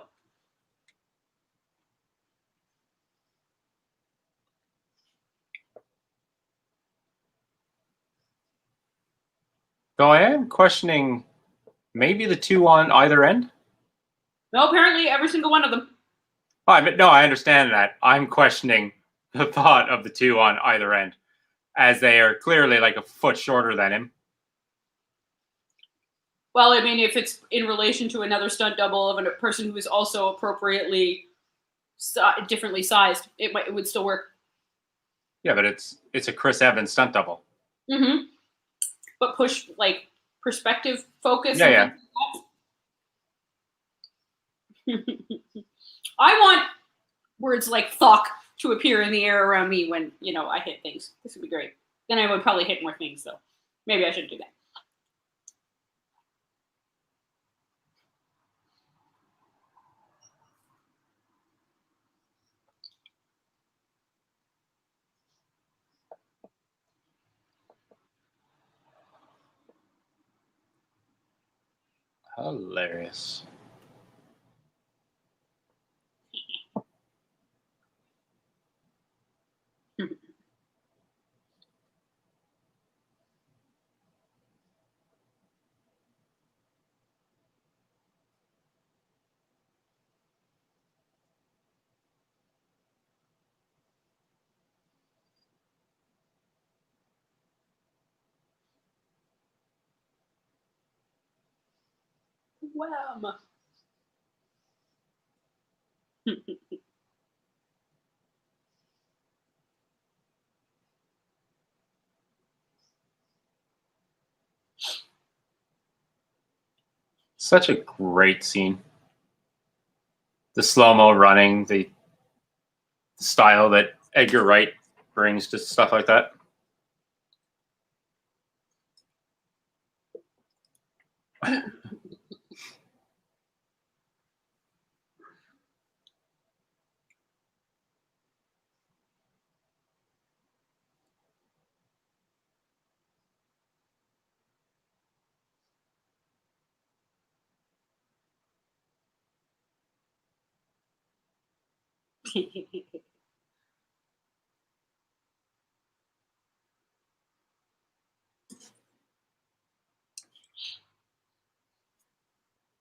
Though I am questioning maybe the two on either end. No, apparently every single one of them. No, I understand that. I'm questioning the thought of the two on either end, as they are clearly like a foot shorter than him. Well, I mean, if it's in relation to another stunt double of a person who is also appropriately differently sized, it would still work. Yeah, but it's a Chris Evans stunt double. But push like perspective focus. Yeah. I want words like "fuck" to appear in the air around me when I hit things. This would be great. Then I would probably hit more things, though. Maybe I shouldn't do that. Hilarious. Wham. Such a great scene. The slow-mo running, the style that Edgar Wright brings to stuff like that.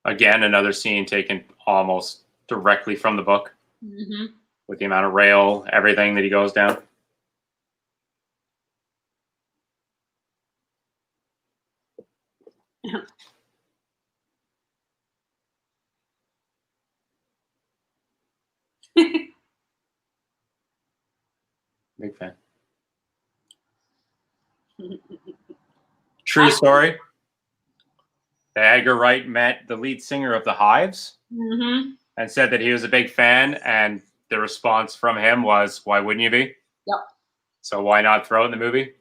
Again, another scene taken almost directly from the book, with the amount of rail, everything that he goes down. Big fan. True story. Edgar Wright met the lead singer of the Hives and said that he was a big fan, and the response from him was, "Why wouldn't you be?" Yep. So why not throw it in the movie?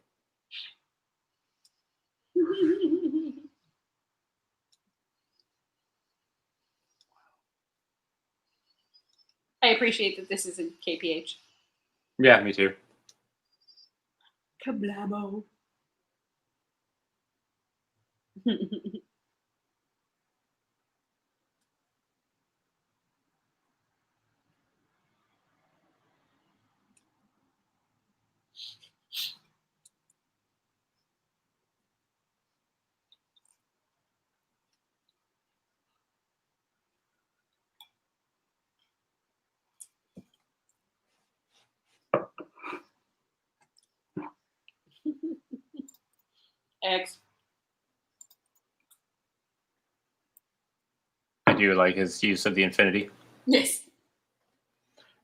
I appreciate that this is in KPH. Yeah, me too. Kablamo. X. I do like his use of the infinity. Yes.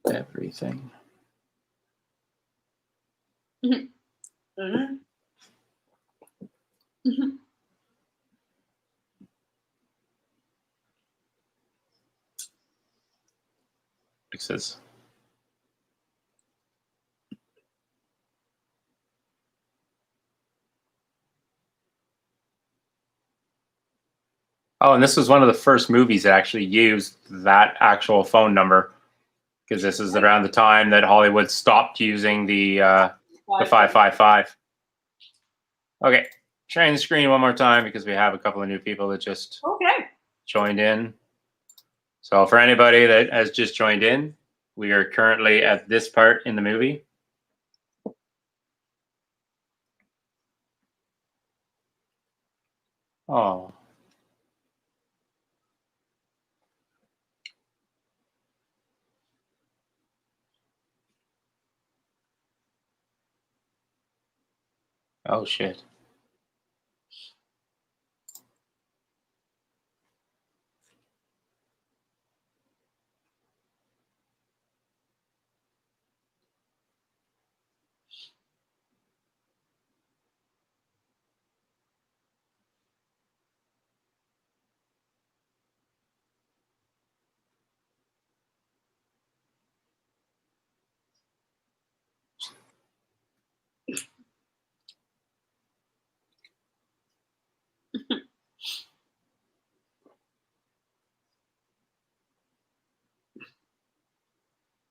Everything. Fixes. Oh, and this was one of the first movies that actually used that actual phone number, because this is around the time that Hollywood stopped using the 555. Okay, sharing the screen one more time because we have a couple of new people that just joined in. So for anybody that has just joined in, we are currently at this part in the movie. Oh. Oh, shit.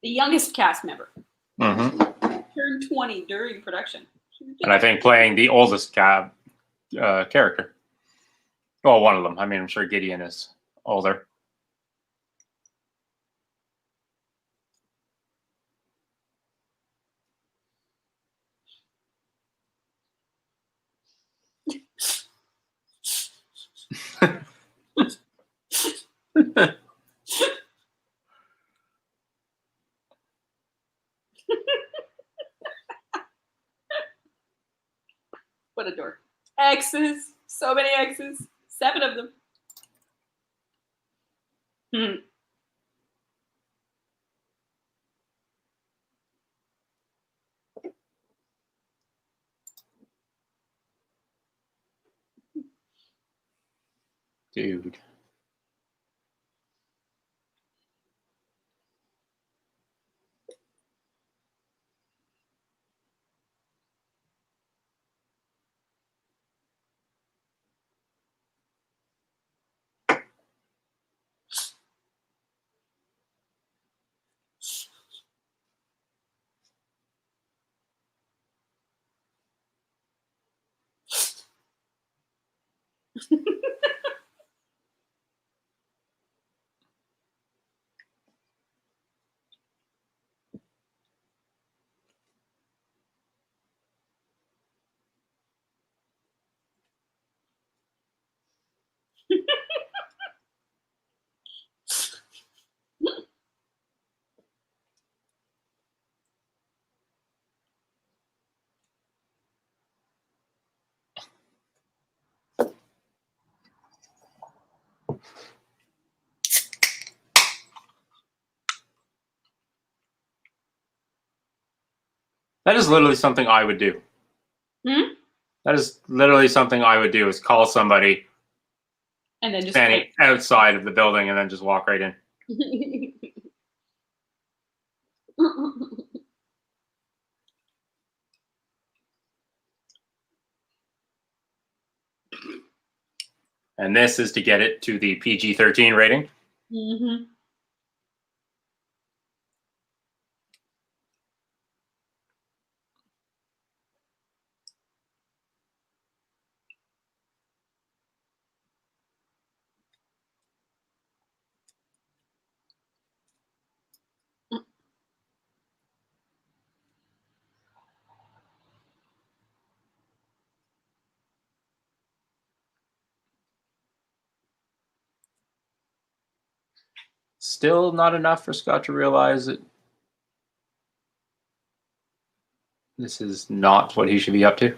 The youngest cast member. Mm-hmm. Turned 20 during production. And I think playing the oldest character. Well, one of them. I mean, I'm sure Gideon is older. What a dork. X's. So many X's. 7 of them. Dude. That is literally something I would do. That is literally something I would do, is call somebody and then just standing outside of the building and then just walk right in. And this is to get it to the PG-13 rating. Mm-hmm. Still not enough for Scott to realize that this is not what he should be up to.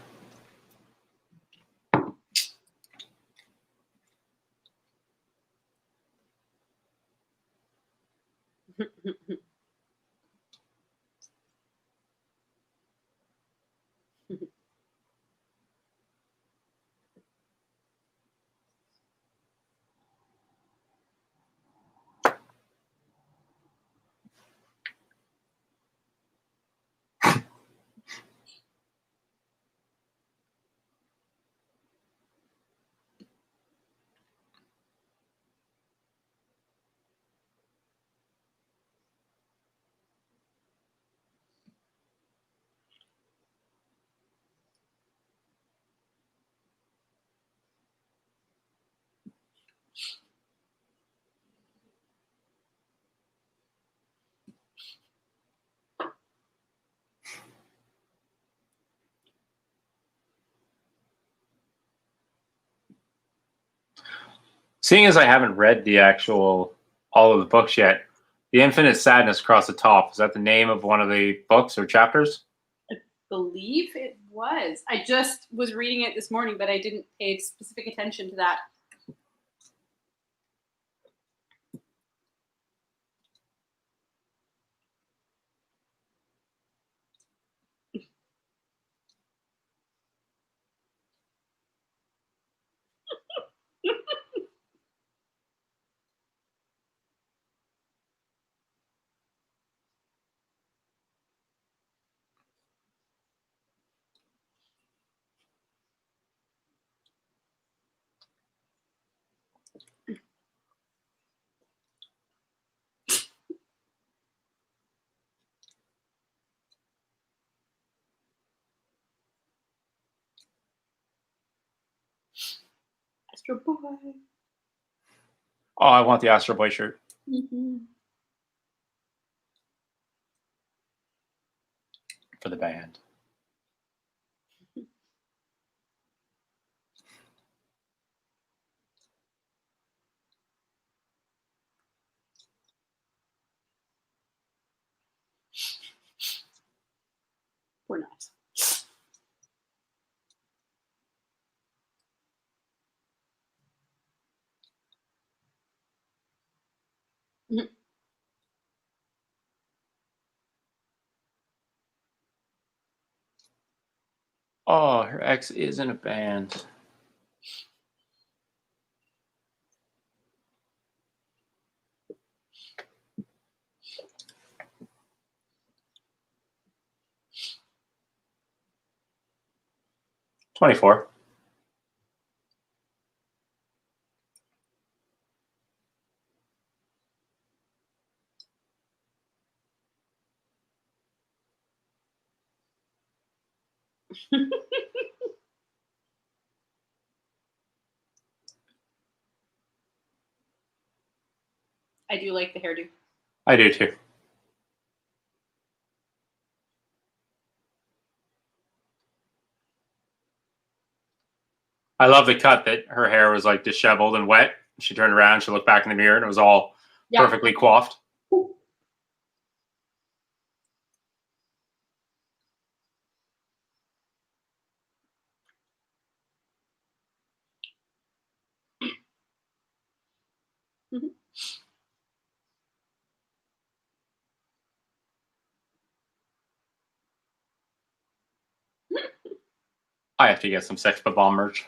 Seeing as I haven't read the actual all of the books yet, The Infinite Sadness Across the Top, is that the name of one of the books or chapters? I believe it was. I just was reading it this morning, but I didn't pay specific attention to that. Astro Boy. Oh, I want the Astro Boy shirt. For the band. We're nice. Oh, her ex is in a band. $24. I do like the hairdo. I do too. I love the cut that her hair was like disheveled and wet. She turned around, she looked back in the mirror, and it was all perfectly coiffed. I have to get some Sex Bomb merch.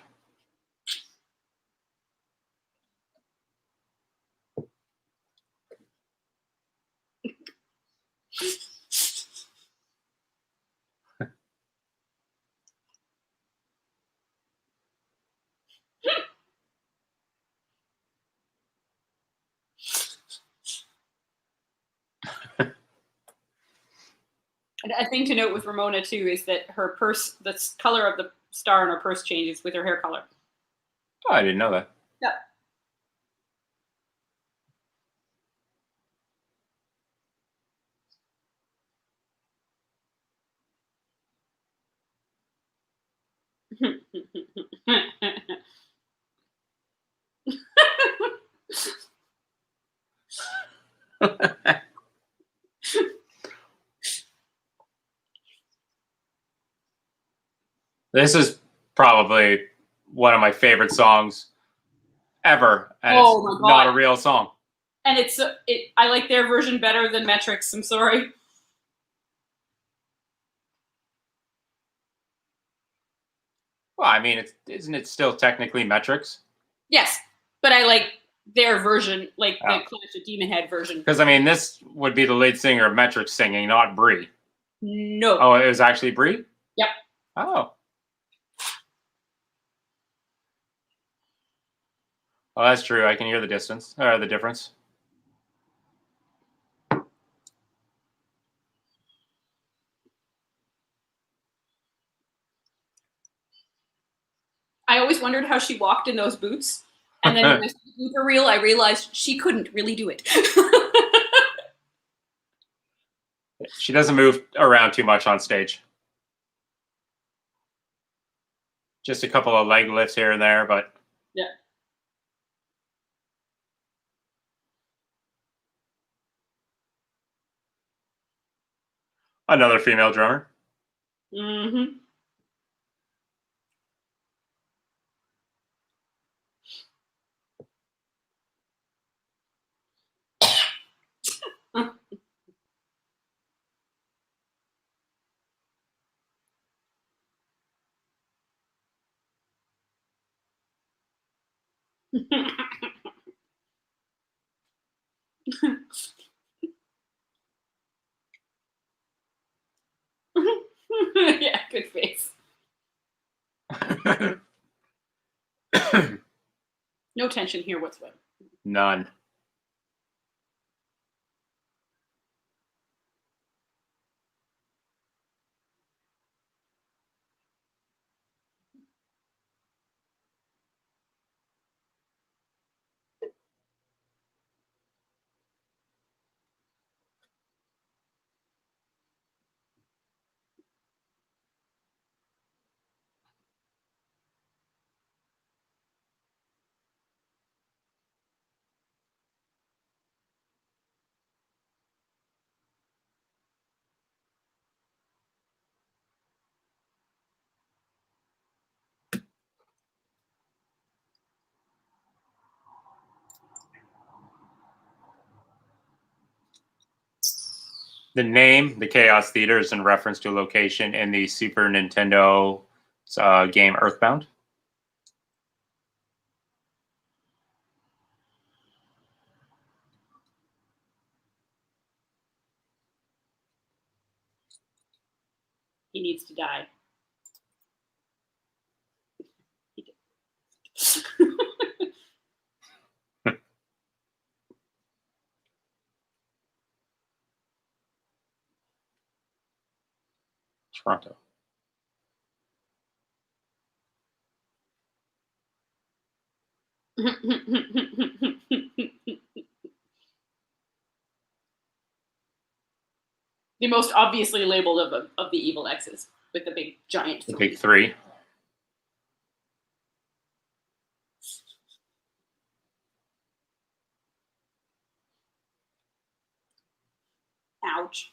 A thing to note with Ramona too is that her purse, the color of the star on her purse changes with her hair color. Oh, I didn't know that. Yeah. This is probably one of my favorite songs ever, and Oh my it's God. not a real song. And I like their version better than Metrics. I'm sorry. Well, I mean, isn't it still technically Metrics? Yes, but I like their version, like the Clash of Demon Head version. Because I mean, this would be the lead singer of Metrics singing, not Brie. No. Oh, it was actually Brie? Yep. Oh. Oh, that's true. I can hear the difference. I always wondered how she walked in those boots. And then in this blooper reel, I realized she couldn't really do it. She doesn't move around too much on stage. Just a couple of leg lifts here and there, but yeah. Another female drummer. Mm-hmm. Yeah, good face. No tension here whatsoever. None. The name, the Chaos Theater, is in reference to a location in the Super Nintendo game Earthbound. He needs to die. Toronto. The most obviously labeled of the evil X's with the big giant The three. big three. Ouch.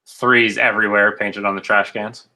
Threes everywhere painted on the trash cans.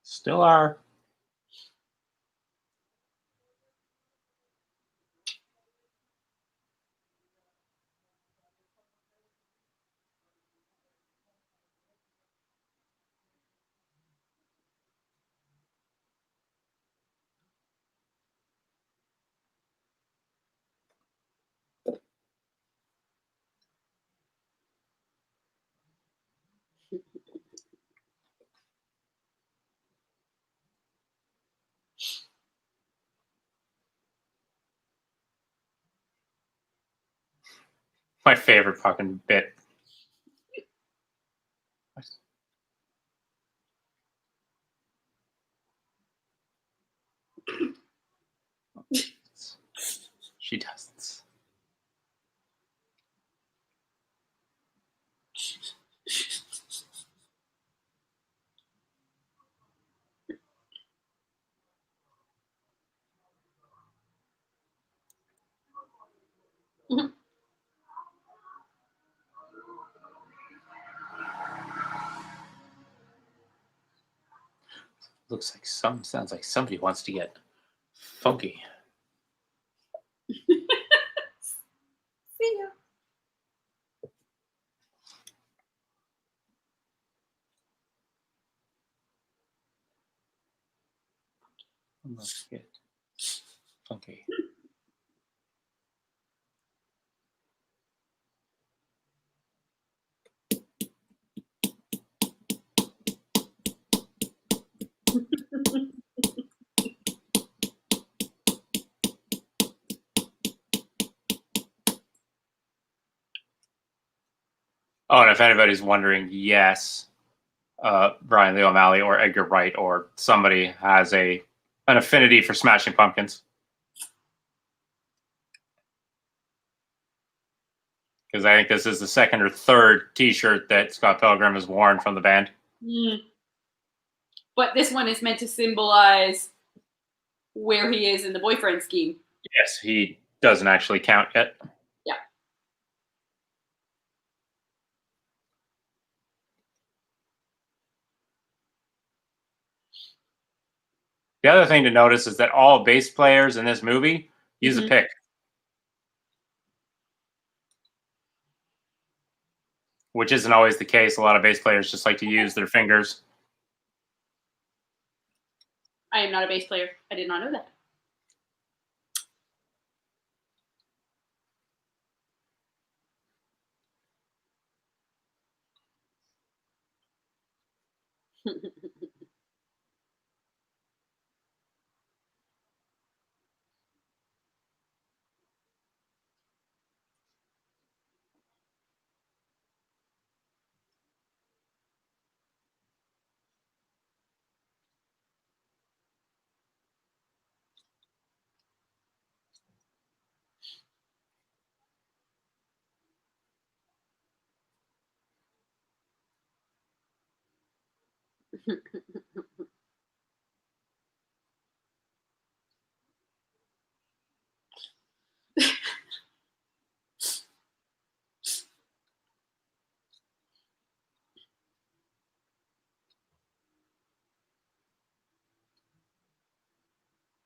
Still are. My favorite fucking bit. She doesn't. Looks like sounds like somebody wants to get funky. See ya. Let's get funky. Oh, and if anybody's wondering, yes, Brian Lee O'Malley or Edgar Wright or somebody has an affinity for Smashing Pumpkins. Because I think this is the second or third T-shirt that Scott Pilgrim has worn from the band. Mm. But this one is meant to symbolize where he is in the boyfriend scheme. Yes, he doesn't actually count yet. Yeah. The other thing to notice is that all bass players in this movie use a pick, which isn't always the case. A lot of bass players just like to use their fingers. I am not a bass player. I did not know that.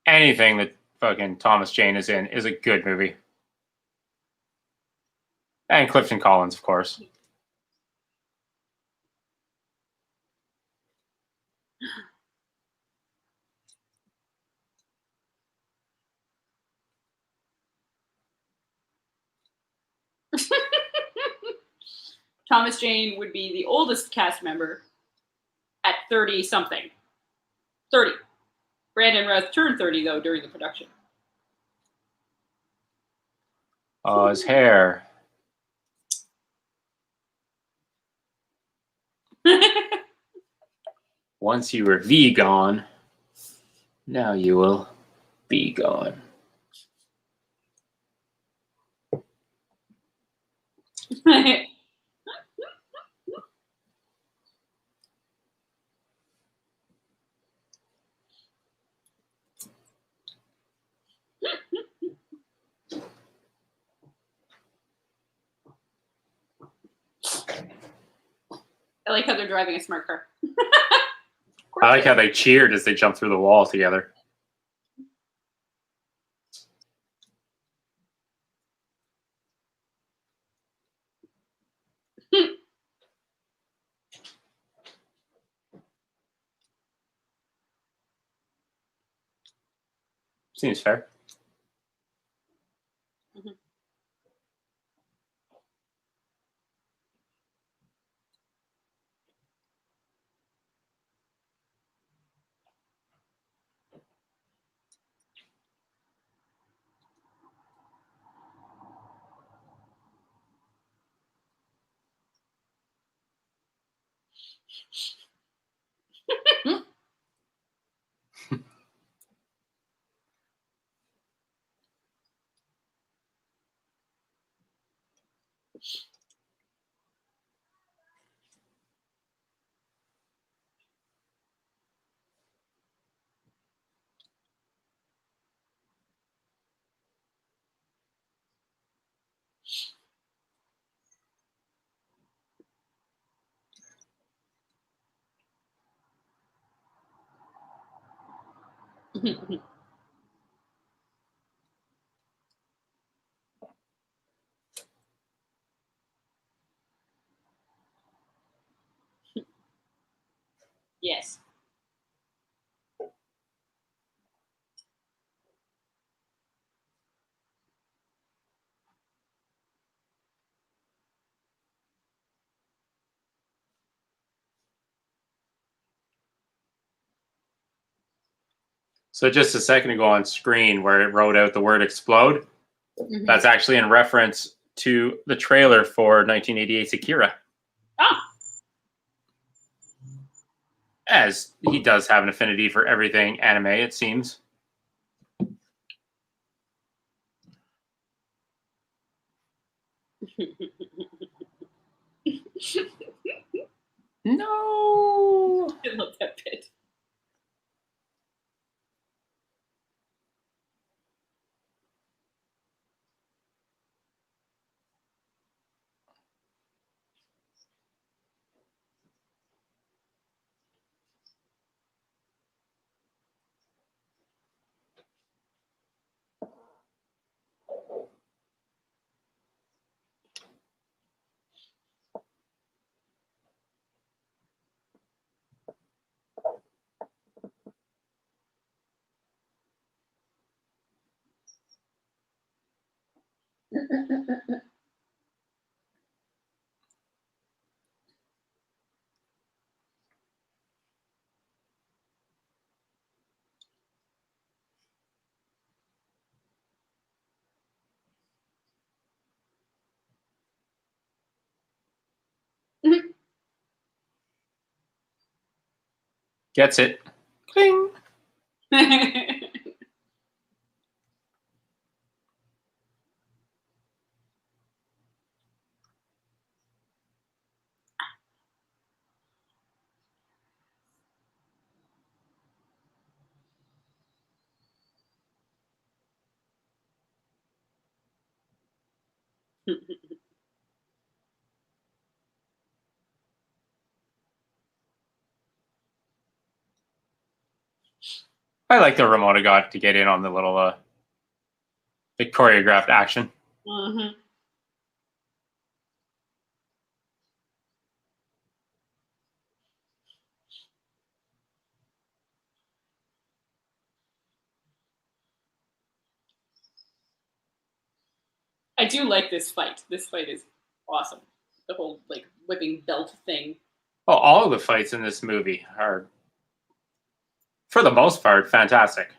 Anything that fucking Thomas Jane is in is a good movie. And Clifton Collins, of course. Thomas Jane would be the oldest cast member at 30 something. 30. Brandon Routh turned 30 though during the production. Oh, his hair. Once you were vegan, now you will be gone. I like how they're driving a smart car. I like how they cheered as they jumped through the wall together. Seems fair. Yes. So just a second ago on screen where it wrote out the word explode, that's actually in reference to the trailer for 1988's Akira. Oh. As he does have an affinity for everything anime, it seems. No. I love that bit. Gets it. Cling. I like the Ramona got to get in on the little the choreographed action. Mm-hmm. I do like this fight. This fight is awesome. The whole like whipping belt thing. Well, all of the fights in this movie are, for the most part, fantastic.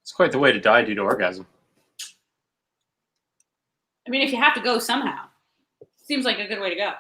It's quite the way to die due to orgasm. I mean, if you have to go somehow, seems like a good way to go.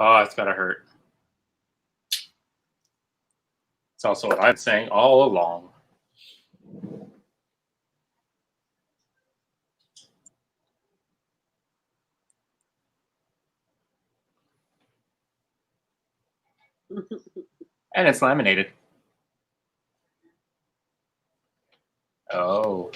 Oh, it's gotta hurt. It's also what I'm saying all along. And it's laminated. Oh.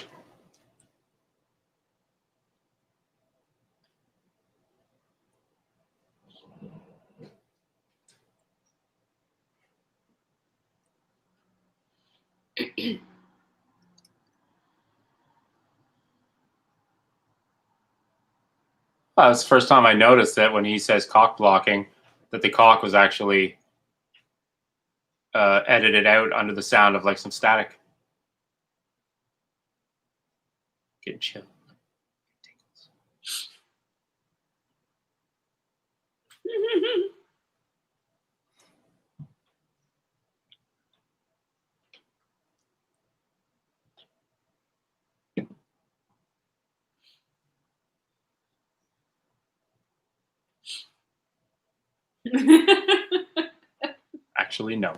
Well, that's the first time I noticed that when he says cock blocking, that the cock was actually edited out under the sound of like some static. Getting chill. Actually, no.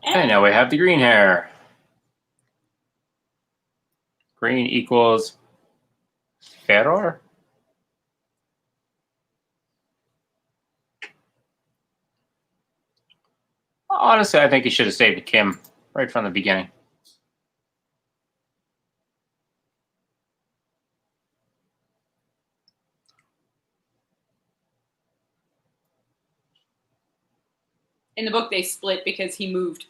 And now we have the green hair. Green equals Ferror. Honestly, I think he should have saved Kim right from the beginning. In the book, they split because he moved.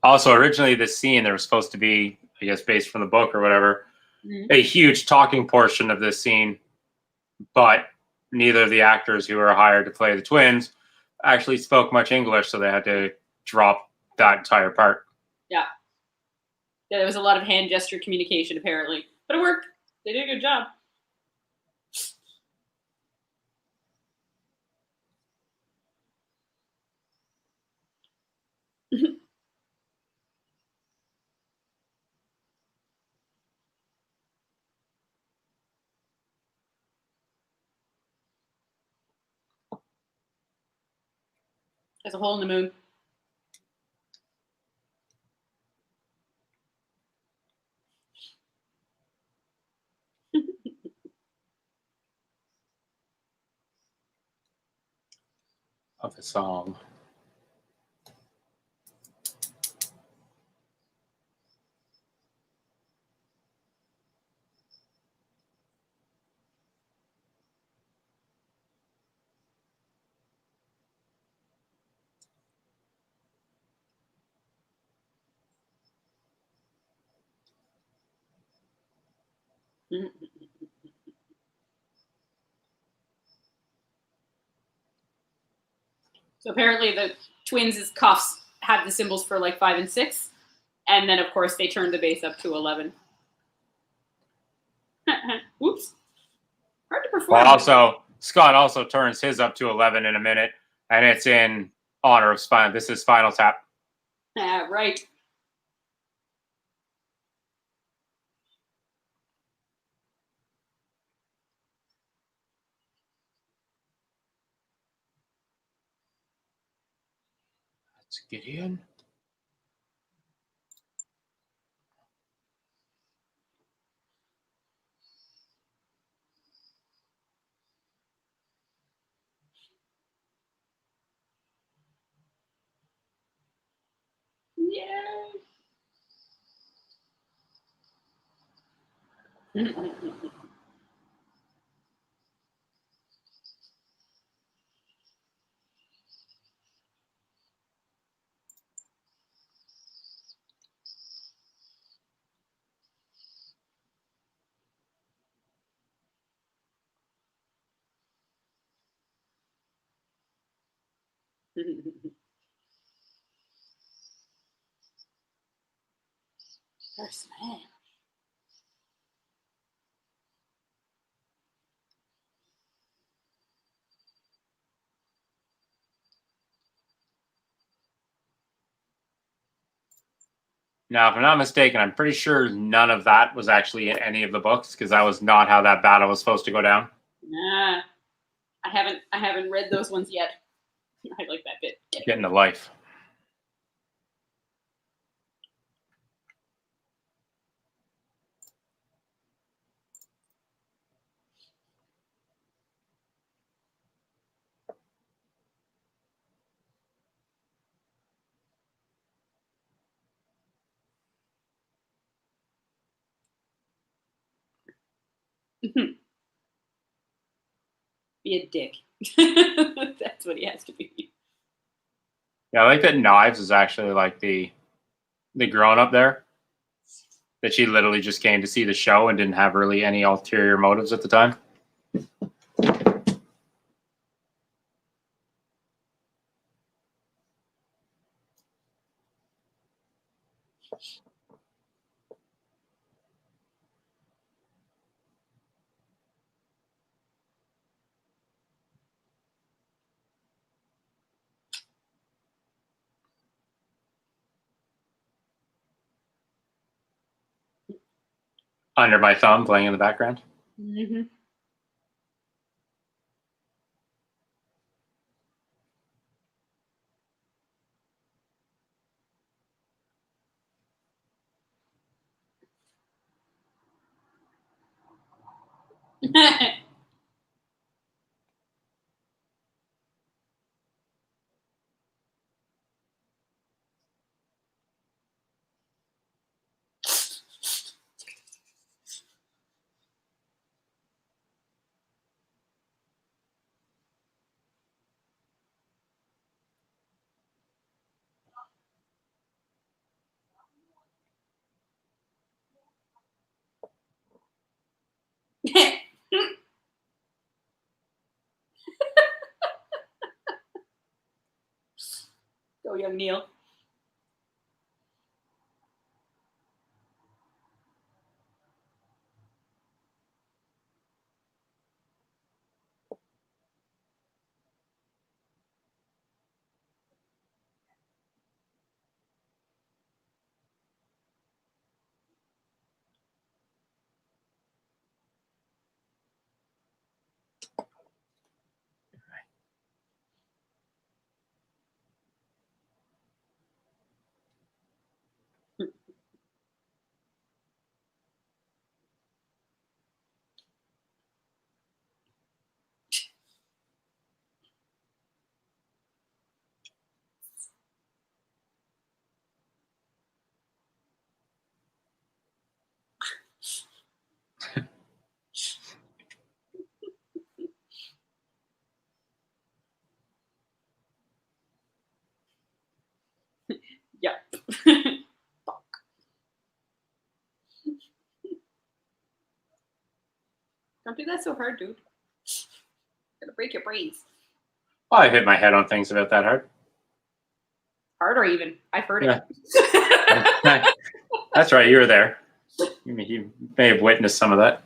Also, originally this scene, there was supposed to be, I guess, based from the book or whatever, a huge talking portion of this scene, but neither of the actors who were hired to play the twins actually spoke much English, so they had to drop that entire part. Yeah. Yeah, there was a lot of hand gesture communication, apparently. But it worked. They did a good job. There's a hole in the moon. Of the song. So apparently the twins' cuffs had the symbols for like 5 and 6. And then, of course, they turned the base up to 11. Whoops. Hard to perform. Well, also, Scott also turns his up to 11 in a minute, and it's in honor of Spinal. This is Spinal Tap. Yeah, right. Let's get in. Yeah. First man. Now, if I'm not mistaken, I'm pretty sure none of that was actually in any of the books, because that was not how that battle was supposed to go down. Nah, I haven't read those ones yet. I like that bit. Getting to life. Be a dick. That's what he has to be. Yeah, I like that Knives is actually like the grown up there. That she literally just came to see the show and didn't have really any ulterior motives at the time. Under My Thumb playing in the background. Mm-hmm. Go, young Neil. Yep. Don't do that so hard, dude. Gonna break your brains. Oh, I hit my head on things about that hard. Harder, even. I've heard Yeah. it. That's right, you were there. You may have witnessed some of that.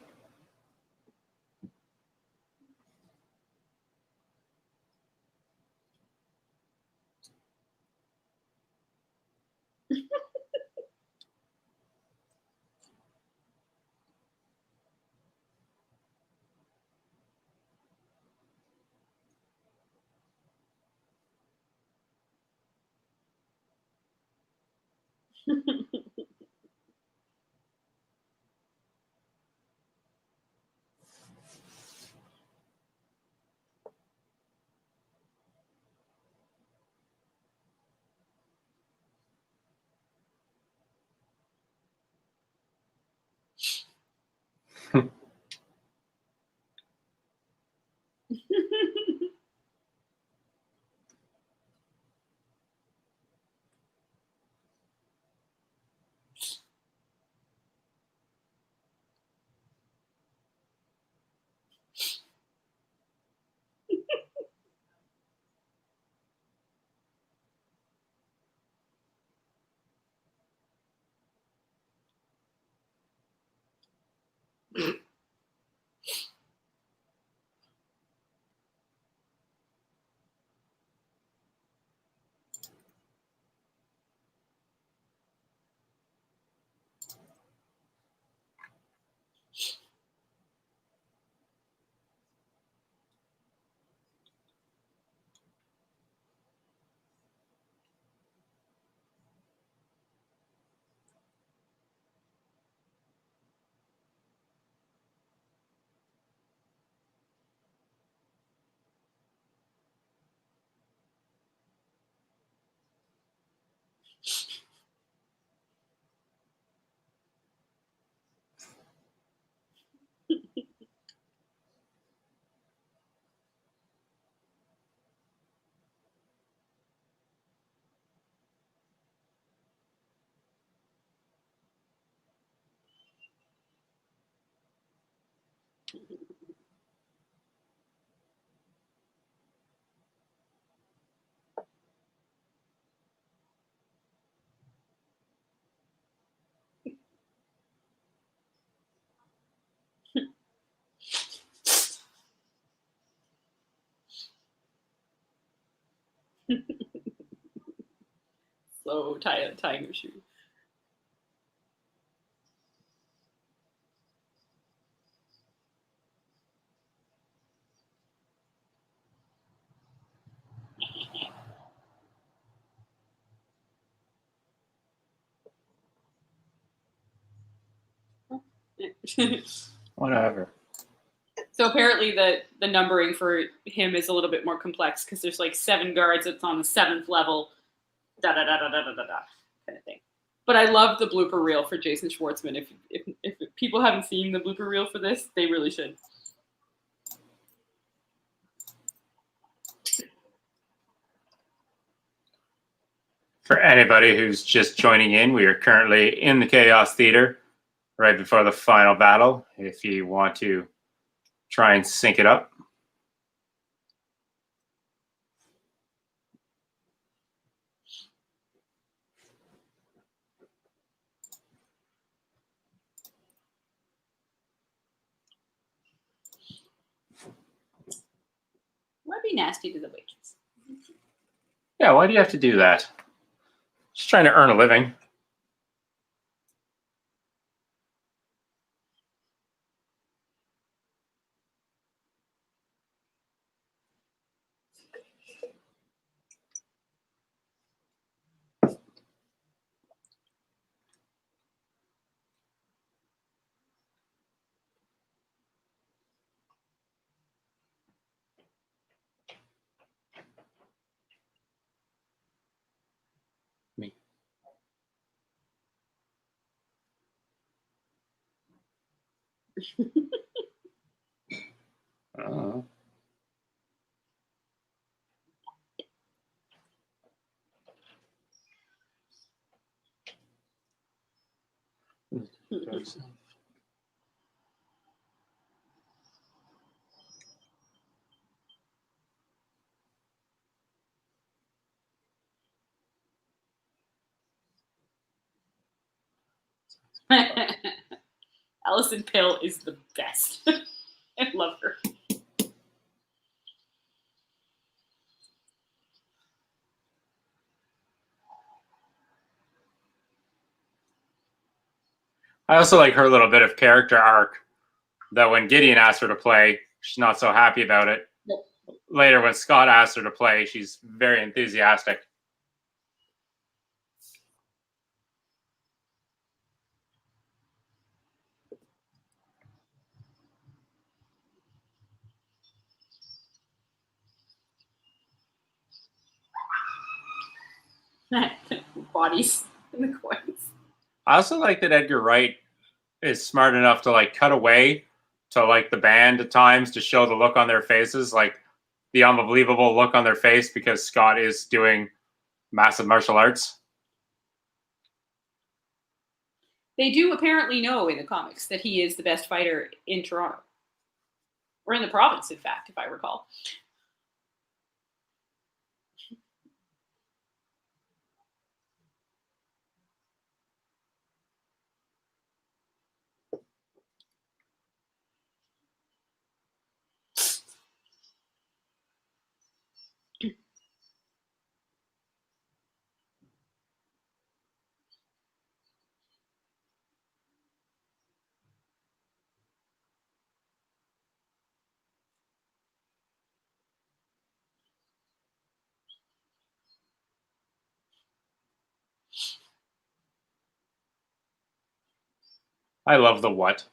So tying your shoe. Whatever. So apparently the numbering for him is a little bit more complex because there's like 7 guards. It's on the 7th level. Da da da da da da da da kind of thing. But I love the blooper reel for Jason Schwartzman. If people haven't seen the blooper reel for this, they really should. For anybody who's just joining in, we are currently in the Chaos Theater right before the final battle. If you want to try and sync it up. Why be nasty to the waitress? Yeah, why do you have to do that? Just trying to earn a living. Me. Uh, Allison Pill is the best. I love her. I also like her little bit of character arc that when Gideon asked her to play, she's not so happy about it. Nope. Later, when Scott asked her to play, she's very enthusiastic. Bodies in the coins. I also like that Edgar Wright is smart enough to like cut away to like the band at times to show the look on their faces, like the unbelievable look on their face because Scott is doing massive martial arts. They do apparently know in the comics that he is the best fighter in Toronto. Or in the province, in fact, if I recall. I love the what.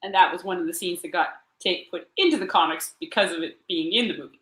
And that was one of the scenes that got put into the comics because of it being in the movie.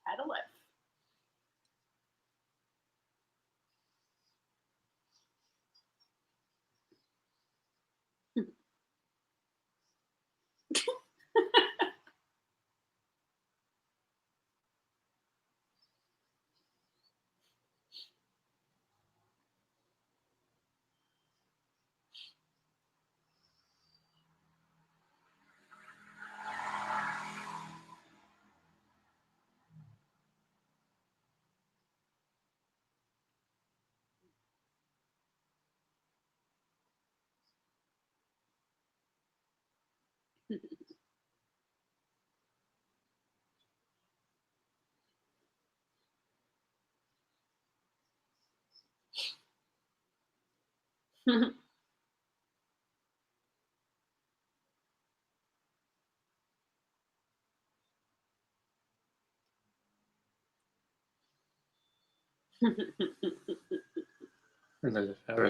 Had a life.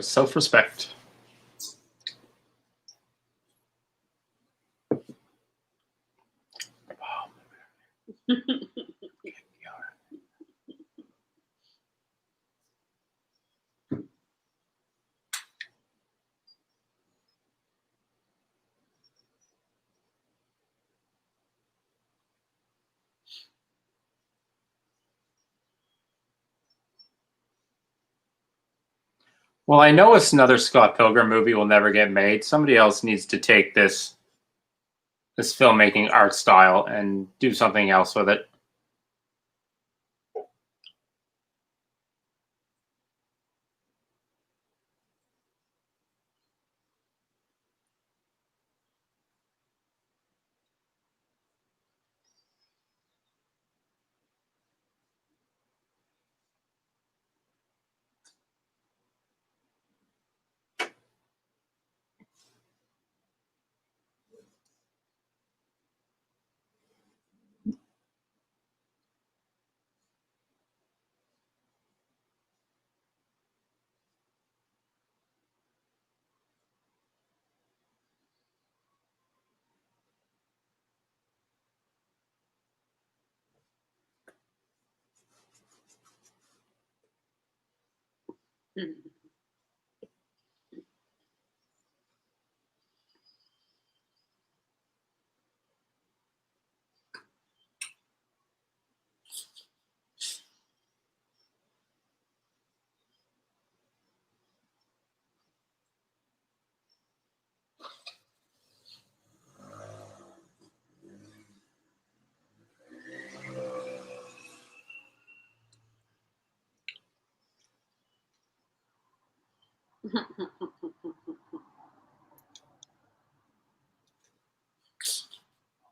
Self-respect. Well, I know it's another Scott Pilgrim movie will never get made. Somebody else needs to take this filmmaking art style and do something else with it.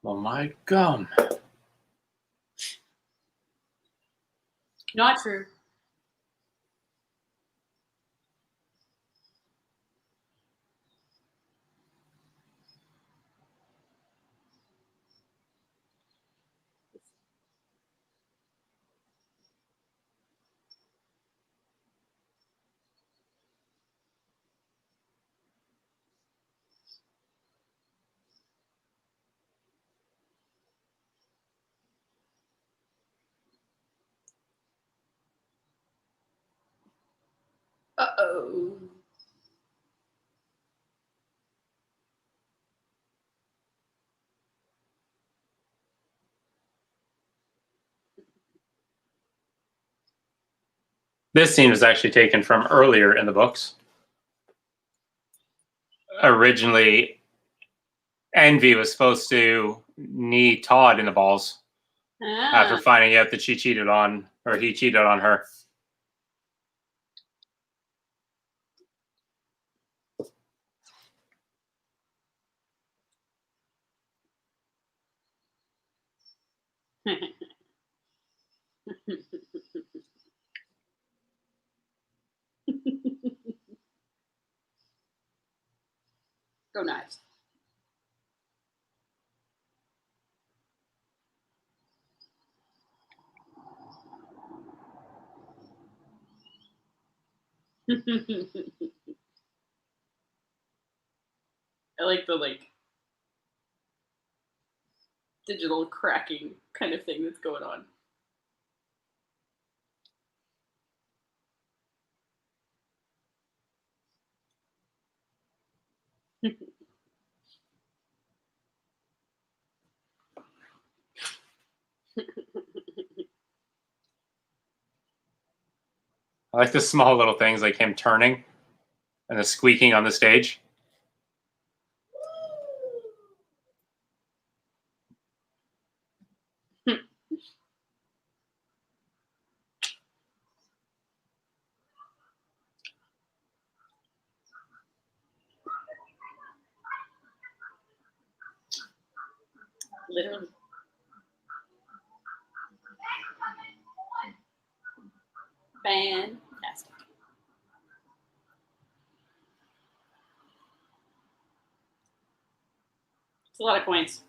Oh my gum. Not true. Uh-oh. This scene was actually taken from earlier in the books. Originally, Envy was supposed to knee Todd in the balls after finding out that she cheated on, or he cheated on her. Go nuts. I like the digital cracking kind of thing that's going on. I like the small little things like him turning and the squeaking on the stage. Literally. Fantastic. It's a lot of coins.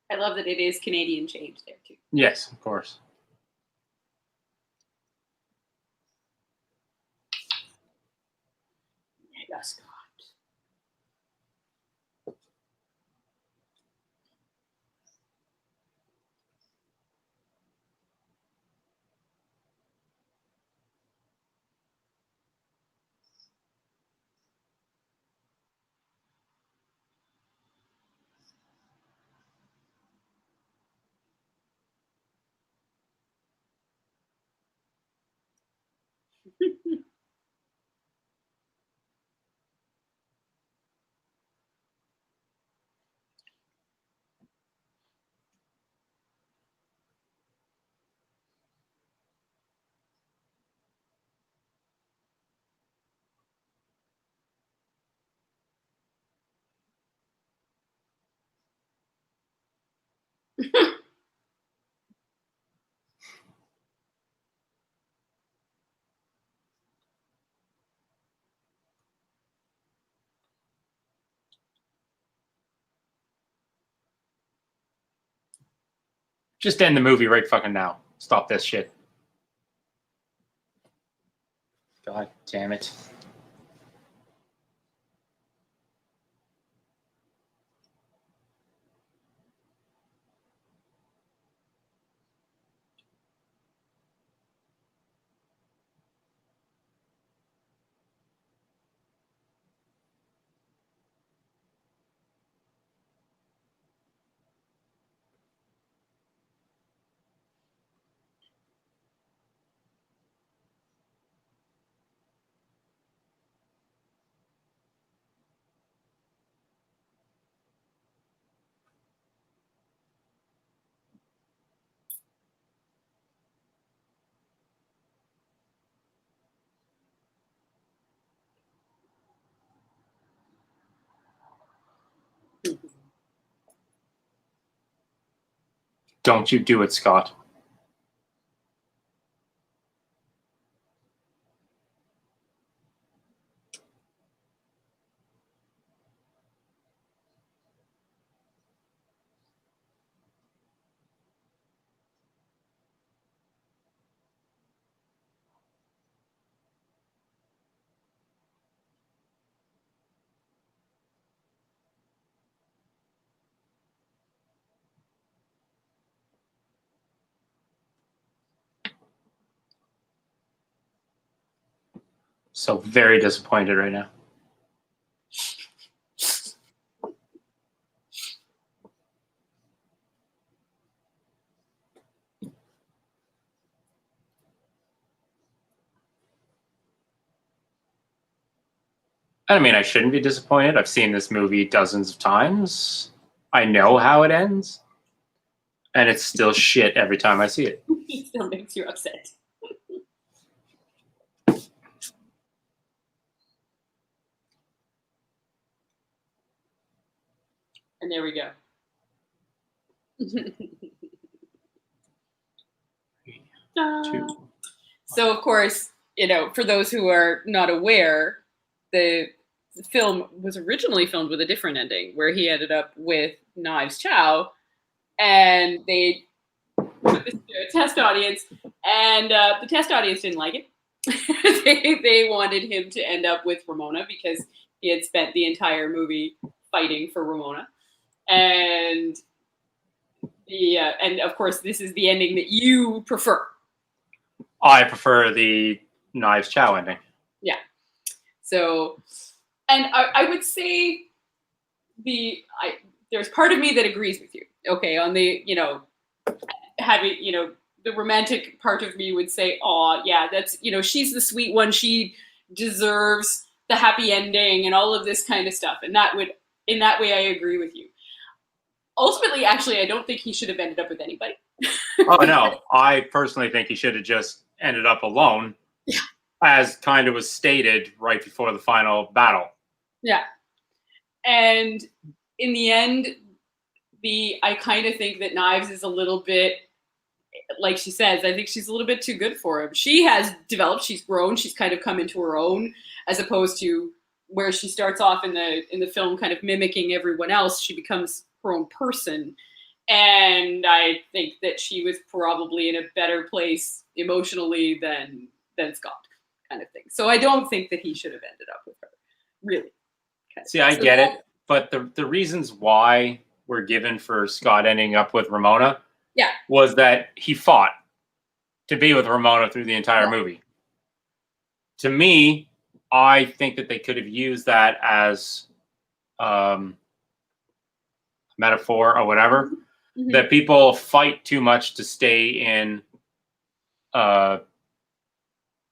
I love that it is Canadian change there too. Yes, of course. Yeah, Scott. Just end the movie right fucking now. Stop this shit. God damn it. Don't you do it, Scott. So very disappointed right now. I mean, I shouldn't be disappointed. I've seen this movie dozens of times. I know how it ends. And it's still shit every time I see it. It still makes you upset. And there we go. So, of course, you know, for those who are not aware, the film was originally filmed with a different ending, where he ended up with Knives Chow, and they put this to a test audience, and the test audience didn't like it. they wanted him to end up with Ramona because he had spent the entire movie fighting for Ramona, and and of course, this is the ending that you prefer. I prefer the Knives Chow ending. Yeah. So, and I would say there's part of me that agrees with you. Okay, on the, you know, having, you know, the romantic part of me would say, oh yeah, that's, you know, she's the sweet one. She deserves the happy ending and all of this kind of stuff. And in that way, I agree with you. Ultimately, actually, I don't think he should have ended up with anybody. Oh no, I personally think he should have just ended up alone, yeah, as kind of was stated right before the final battle. Yeah, and in the end, I kind of think that Knives is a little bit, like she says, I think she's a little bit too good for him. She has developed, she's grown, she's kind of come into her own, as opposed to where she starts off in the film kind of mimicking everyone else. She becomes her own person. And I think that she was probably in a better place emotionally than Scott, kind of thing. So I don't think that he should have ended up with her, really. See, I get it, but the reasons why were given for Scott ending up with Ramona, yeah, was that he fought to be with Ramona through the entire movie. To me, I think that they could have used that as metaphor or whatever. Mm-hmm. That people fight too much to stay in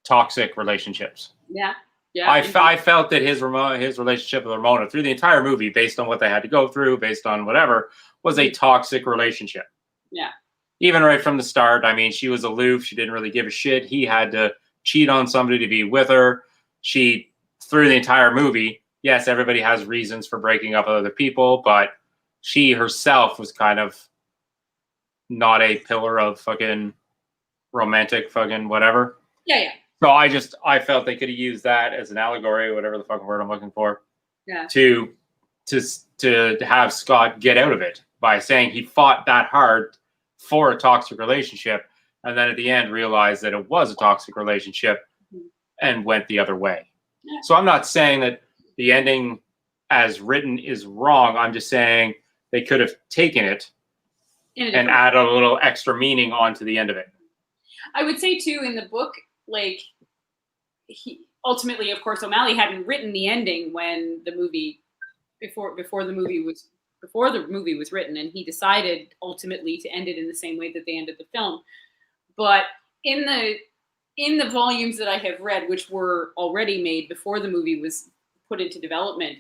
toxic relationships. Yeah. Yeah, I felt that his relationship with Ramona through the entire movie, based on what they had to go through, based on whatever, was a toxic relationship. Yeah. Even right from the start, I mean, she was aloof. She didn't really give a shit. He had to cheat on somebody to be with her. She, through the entire movie, yes, everybody has reasons for breaking up with other people, but she herself was kind of not a pillar of fucking romantic fucking whatever. Yeah, yeah. So I felt they could have used that as an allegory, whatever the fucking word I'm looking for. Yeah. To have Scott get out of it by saying he fought that hard for a toxic relationship, and then at the end realized that it was a toxic relationship, and went the other way. Yeah. So I'm not saying that the ending as written is wrong. I'm just saying they could have taken it and added a little extra meaning onto the end of it. I would say too, in the book, like he ultimately, of course, O'Malley hadn't written the ending when the movie before the movie was written, and he decided ultimately to end it in the same way that they ended the film. But in the volumes that I have read, which were already made before the movie was put into development,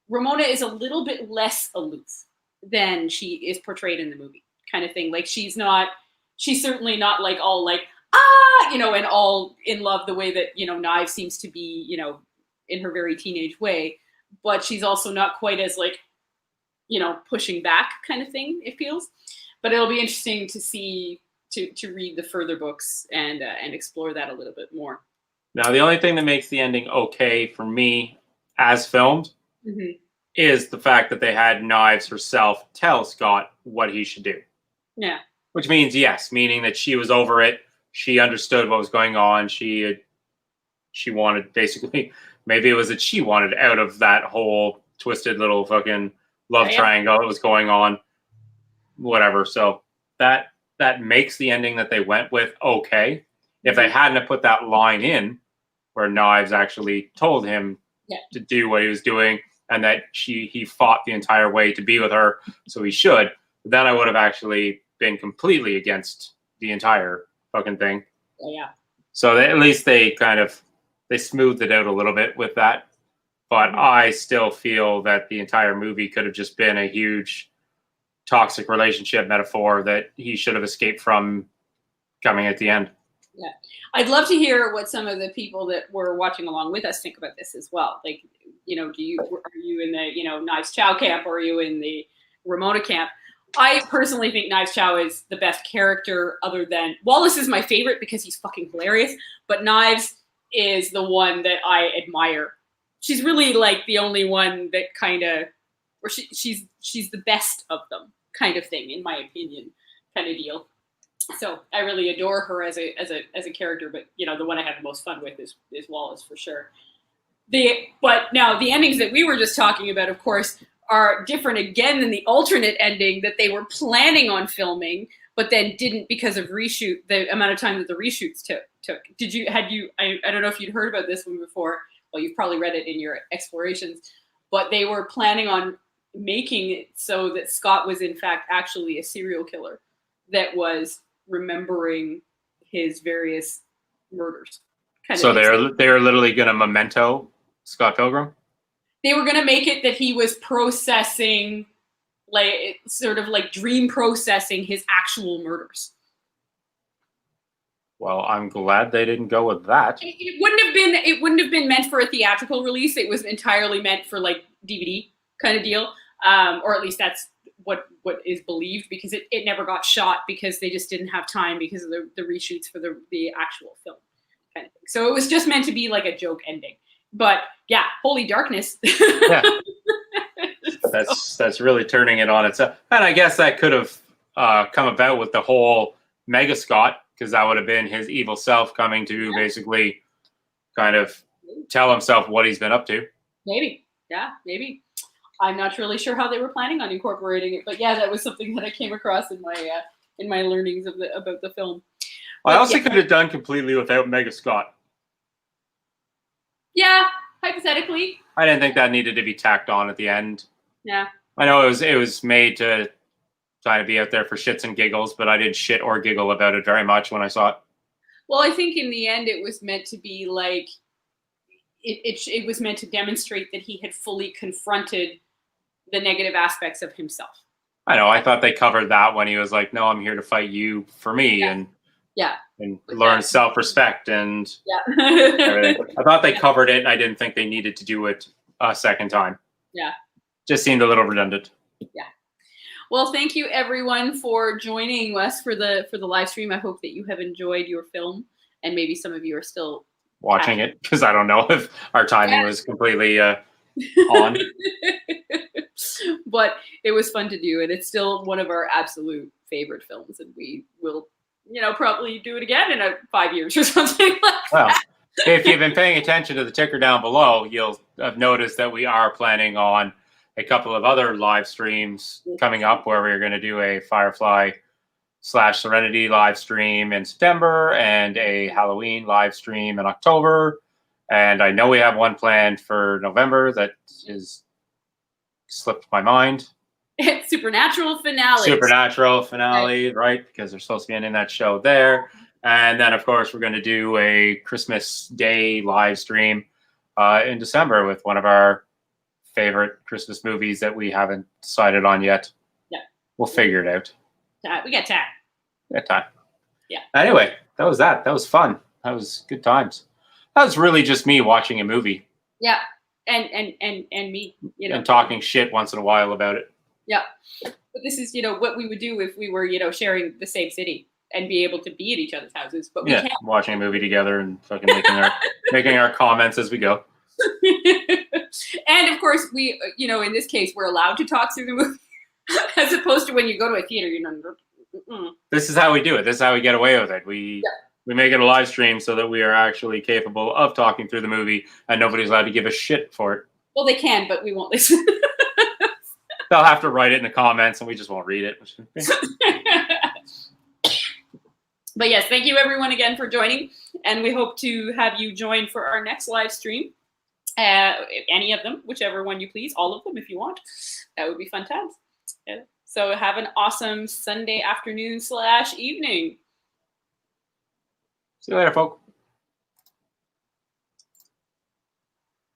Ramona is a little bit less aloof than she is portrayed in the movie, kind of thing. Like she's certainly not like all like, and all in love the way that, Knives seems to be, in her very teenage way. But she's also not quite as like, pushing back kind of thing, it feels. But it'll be interesting to see, to read the further books and explore that a little bit more. Now, the only thing that makes the ending okay for me as filmed is the fact that they had Knives herself tell Scott what he should do. Yeah. Which means, yes, meaning that she was over it. She understood what was going on. She wanted, basically, maybe it was that she wanted out of that whole twisted little fucking love triangle that was going on. Whatever. So that makes the ending that they went with okay. If they hadn't put that line in where Knives actually told him to do what he was doing and that he fought the entire way to be with her, so he should, then I would have actually been completely against the entire fucking thing. Yeah. So at least they smoothed it out a little bit with that. But I still feel that the entire movie could have just been a huge toxic relationship metaphor that he should have escaped from coming at the end. Yeah. I'd love to hear what some of the people that were watching along with us think about this as well. Like, are you in the, Knives Chow camp, or are you in the Ramona camp? I personally think Knives Chow is the best character, other than Wallace is my favorite because he's fucking hilarious, but Knives is the one that I admire. She's really like the only one that kind of, or she's the best of them, kind of thing, in my opinion, kind of deal. So I really adore her as a character, but the one I have the most fun with is Wallace for sure. But now the endings that we were just talking about, of course, are different again than the alternate ending that they were planning on filming, but then didn't because of the amount of time that the reshoots took. I don't know if you'd heard about this one before. Well, you've probably read it in your explorations, but they were planning on making it so that Scott was in fact actually a serial killer that was remembering his various murders. So they're literally going to memento Scott Pilgrim? They were going to make it that he was processing, like sort of like dream processing his actual murders. Well, I'm glad they didn't go with that. It wouldn't have been meant for a theatrical release. It was entirely meant for like DVD kind of deal, or at least that's what is believed, because it never got shot because they just didn't have time because of the reshoots for the actual film kind of thing. So it was just meant to be like a joke ending. But yeah, holy darkness. Yeah. That's really turning it on itself. And I guess that could have come about with the whole Mega Scott, because that would have been his evil self coming to basically kind of tell himself what he's been up to. Maybe. Yeah, maybe. I'm not really sure how they were planning on incorporating it, but yeah, that was something that I came across in my learnings about the film. Well, I also could have done completely without Mega Scott. Yeah, hypothetically. I didn't think that needed to be tacked on at the end. Yeah. I know it was made to try to be out there for shits and giggles, but I didn't shit or giggle about it very much when I saw it. Well, I think in the end it was meant to be like, it was meant to demonstrate that he had fully confronted the negative aspects of himself. I know. I thought they covered that when he was like, "No, I'm here to fight you for me," and learn self-respect and everything. I thought they covered it, and I didn't think they needed to do it a second time. Yeah, just seemed a little redundant. Yeah. Well, thank you everyone for joining us for the live stream. I hope that you have enjoyed your film, and maybe some of you are still watching it, because I don't know if our timing was completely on. But it was fun to do, and it's still one of our absolute favorite films, and we will, probably do it again in 5 years or something like that. If you've been paying attention to the ticker down below, you'll have noticed that we are planning on a couple of other live streams coming up where we're going to do a Firefly/Serenity live stream in September and a Halloween live stream in October. And I know we have one planned for November that is slipped my mind. Supernatural finale. Right? Because they're supposed to be ending that show there. And then, of course, we're going to do a Christmas Day live stream in December with one of our favorite Christmas movies that we haven't decided on yet. Yeah. We'll figure it out. We got time. Yeah. Anyway, that was that. That was fun. That was good times. That was really just me watching a movie. Yeah. And me, and talking shit once in a while about it. Yeah. But this is, what we would do if we were, sharing the same city and be able to be at each other's houses. But we can't. Watching a movie together and fucking making our comments as we go. And of course, we, in this case, we're allowed to talk through the movie as opposed to when you go to a theater, This is how we do it. This is how we get away with it. We make it a live stream so that we are actually capable of talking through the movie and nobody's allowed to give a shit for it. Well, they can, but we won't listen. They'll have to write it in the comments and we just won't read it. But yes, thank you everyone again for joining. And we hope to have you join for our next live stream. Any of them, whichever one you please, all of them if you want. That would be fun times. Yeah. So have an awesome Sunday afternoon / evening. See you later, folks.